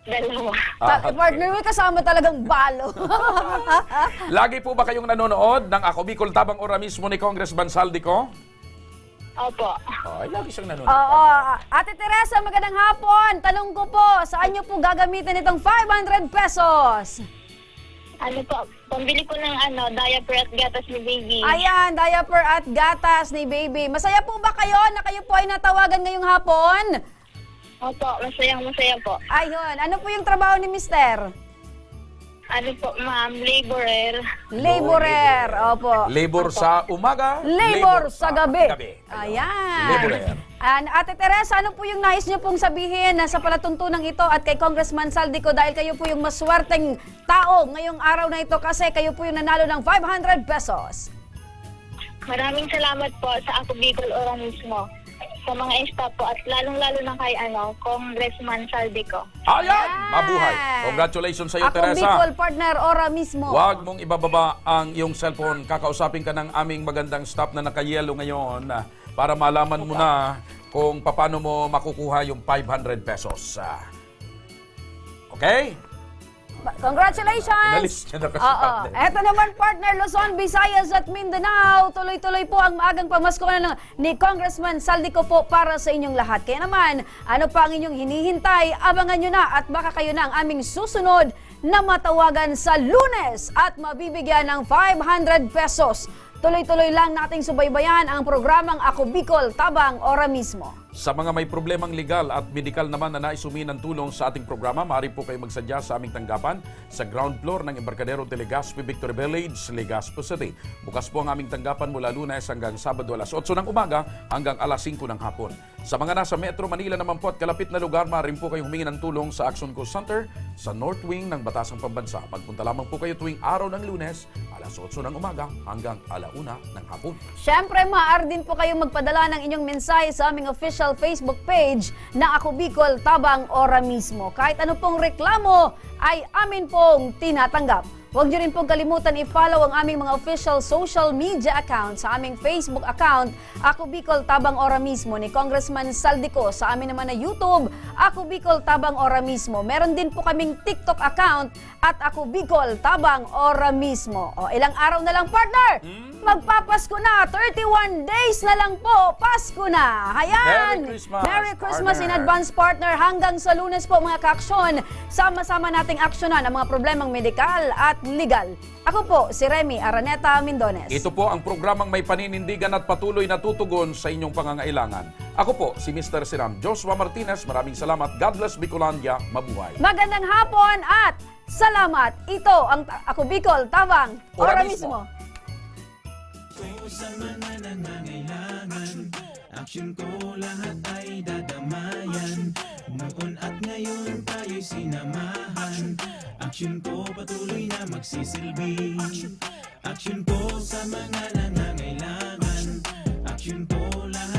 Dalawa. Partner, may kasama talagang balo. Lagi po ba kayong nanonood ng Ako Bicol Tabang Ora mismo ni Congressman Saldico? Opo. Ay, lagi siyang nanonood. Oo. Ate Teresa, magandang hapon. Tanong ko po, saan niyo po gagamitin itong 500 pesos? Ano po, pambili ko ng diaper at gatas ni baby. Ayan, diaper at gatas ni baby. Masaya po ba kayo na kayo po ay natawagan ngayong hapon? Opo, masaya po. Ayun, ano po yung trabaho ni Mister? Ano po, ma'am, laborer. Laborer, opo. Labor sa umaga, Labor sa gabi. Ayan. Laborer. Ate Teresa, ano po yung nais niyo pong sabihin sa palatuntunan ito at kay Congressman Saldico dahil kayo po yung maswerteng tao ngayong araw na ito kasi kayo po yung nanalo ng 500 pesos. Maraming salamat po sa Ako Bicol Ora mismo. Sa mga staff po at lalong-lalo na kay Congressman Saldico. Ayan! Mabuhay! Congratulations sa iyo, Ako Teresa. Bicol partner Ora mismo. Huwag mong ibababa ang iyong cellphone. Kakausapin ka ng aming magandang staff na nakayelo ngayon para malaman mo na kung paano mo makukuha yung 500 pesos. Okay? Congratulations! Inalis niya na kasi. Oo. Eto naman partner, Luzon, Visayas at Mindanao. Tuloy-tuloy po ang maagang pamasko na ni Congressman Saldico po para sa inyong lahat. Kaya naman, ano pa ang inyong hinihintay? Abangan nyo na at baka kayo na ang aming susunod na matawagan sa Lunes at mabibigyan ng 500 pesos. Tuloy-tuloy lang nating subaybayan ang programang Ako Bicol Tabang Ora mismo. Sa mga may problemang legal at medikal naman na nais humingi ng tulong sa ating programa, maaari po kayo magsadya sa aming tanggapan sa ground floor ng Embarcadero de Legazpi Victory Village, Legazpi City. Bukas po ang aming tanggapan mula Lunes hanggang Sabado alas 8 ng umaga hanggang alas 5 ng hapon. Sa mga nasa Metro Manila naman po at kalapit na lugar, maaari po kayo humingi ng tulong sa Action Coast Center sa North Wing ng Batasang Pambansa. Magpunta lamang po kayo tuwing araw ng Lunes, alas 8 ng umaga hanggang alauna ng hapon. Siyempre, maaari din po kayong magpadala ng inyong mensahe sa aming official Facebook page na Ako Bicol Tabang Ora mismo. Kahit ano pong reklamo ay amin pong tinatanggap. Huwag niyo rin pong kalimutan i-follow ang aming mga official social media account sa aming Facebook account, Ako Bicol Tabang Ora mismo ni Congressman Saldico. Sa amin naman na YouTube, Ako Bicol Tabang Ora mismo. Meron din po kaming TikTok account at Ako Bicol Tabang Ora mismo. O, ilang araw na lang, partner! Magpapasko na! 31 days na lang po! Pasko na! Ayan! Merry Christmas, Merry Christmas in partner. advance, partner! Hanggang sa Lunes po, mga ka-aksyon, sama-sama nating aksyonan ang mga problemang medikal at legal. Ako po, si Remy Araneta Mindones. Ito po ang programang may paninindigan at patuloy na tutugon sa inyong pangangailangan. Ako po, si Mr. Siram Joshua Martinez. Maraming salamat. God bless Bicolandia. Mabuhay. Magandang hapon at salamat. Ito ang Ako Bicol Tabang Ora mismo. Sa mga nangangailangan, aksyon ko lahat ay dadamayan. Noon at ngayon tayo'y sinamahan. Aksyon ko patuloy na magsisilbi. Aksyon ko sa mga nangangailangan. Aksyon ko lahat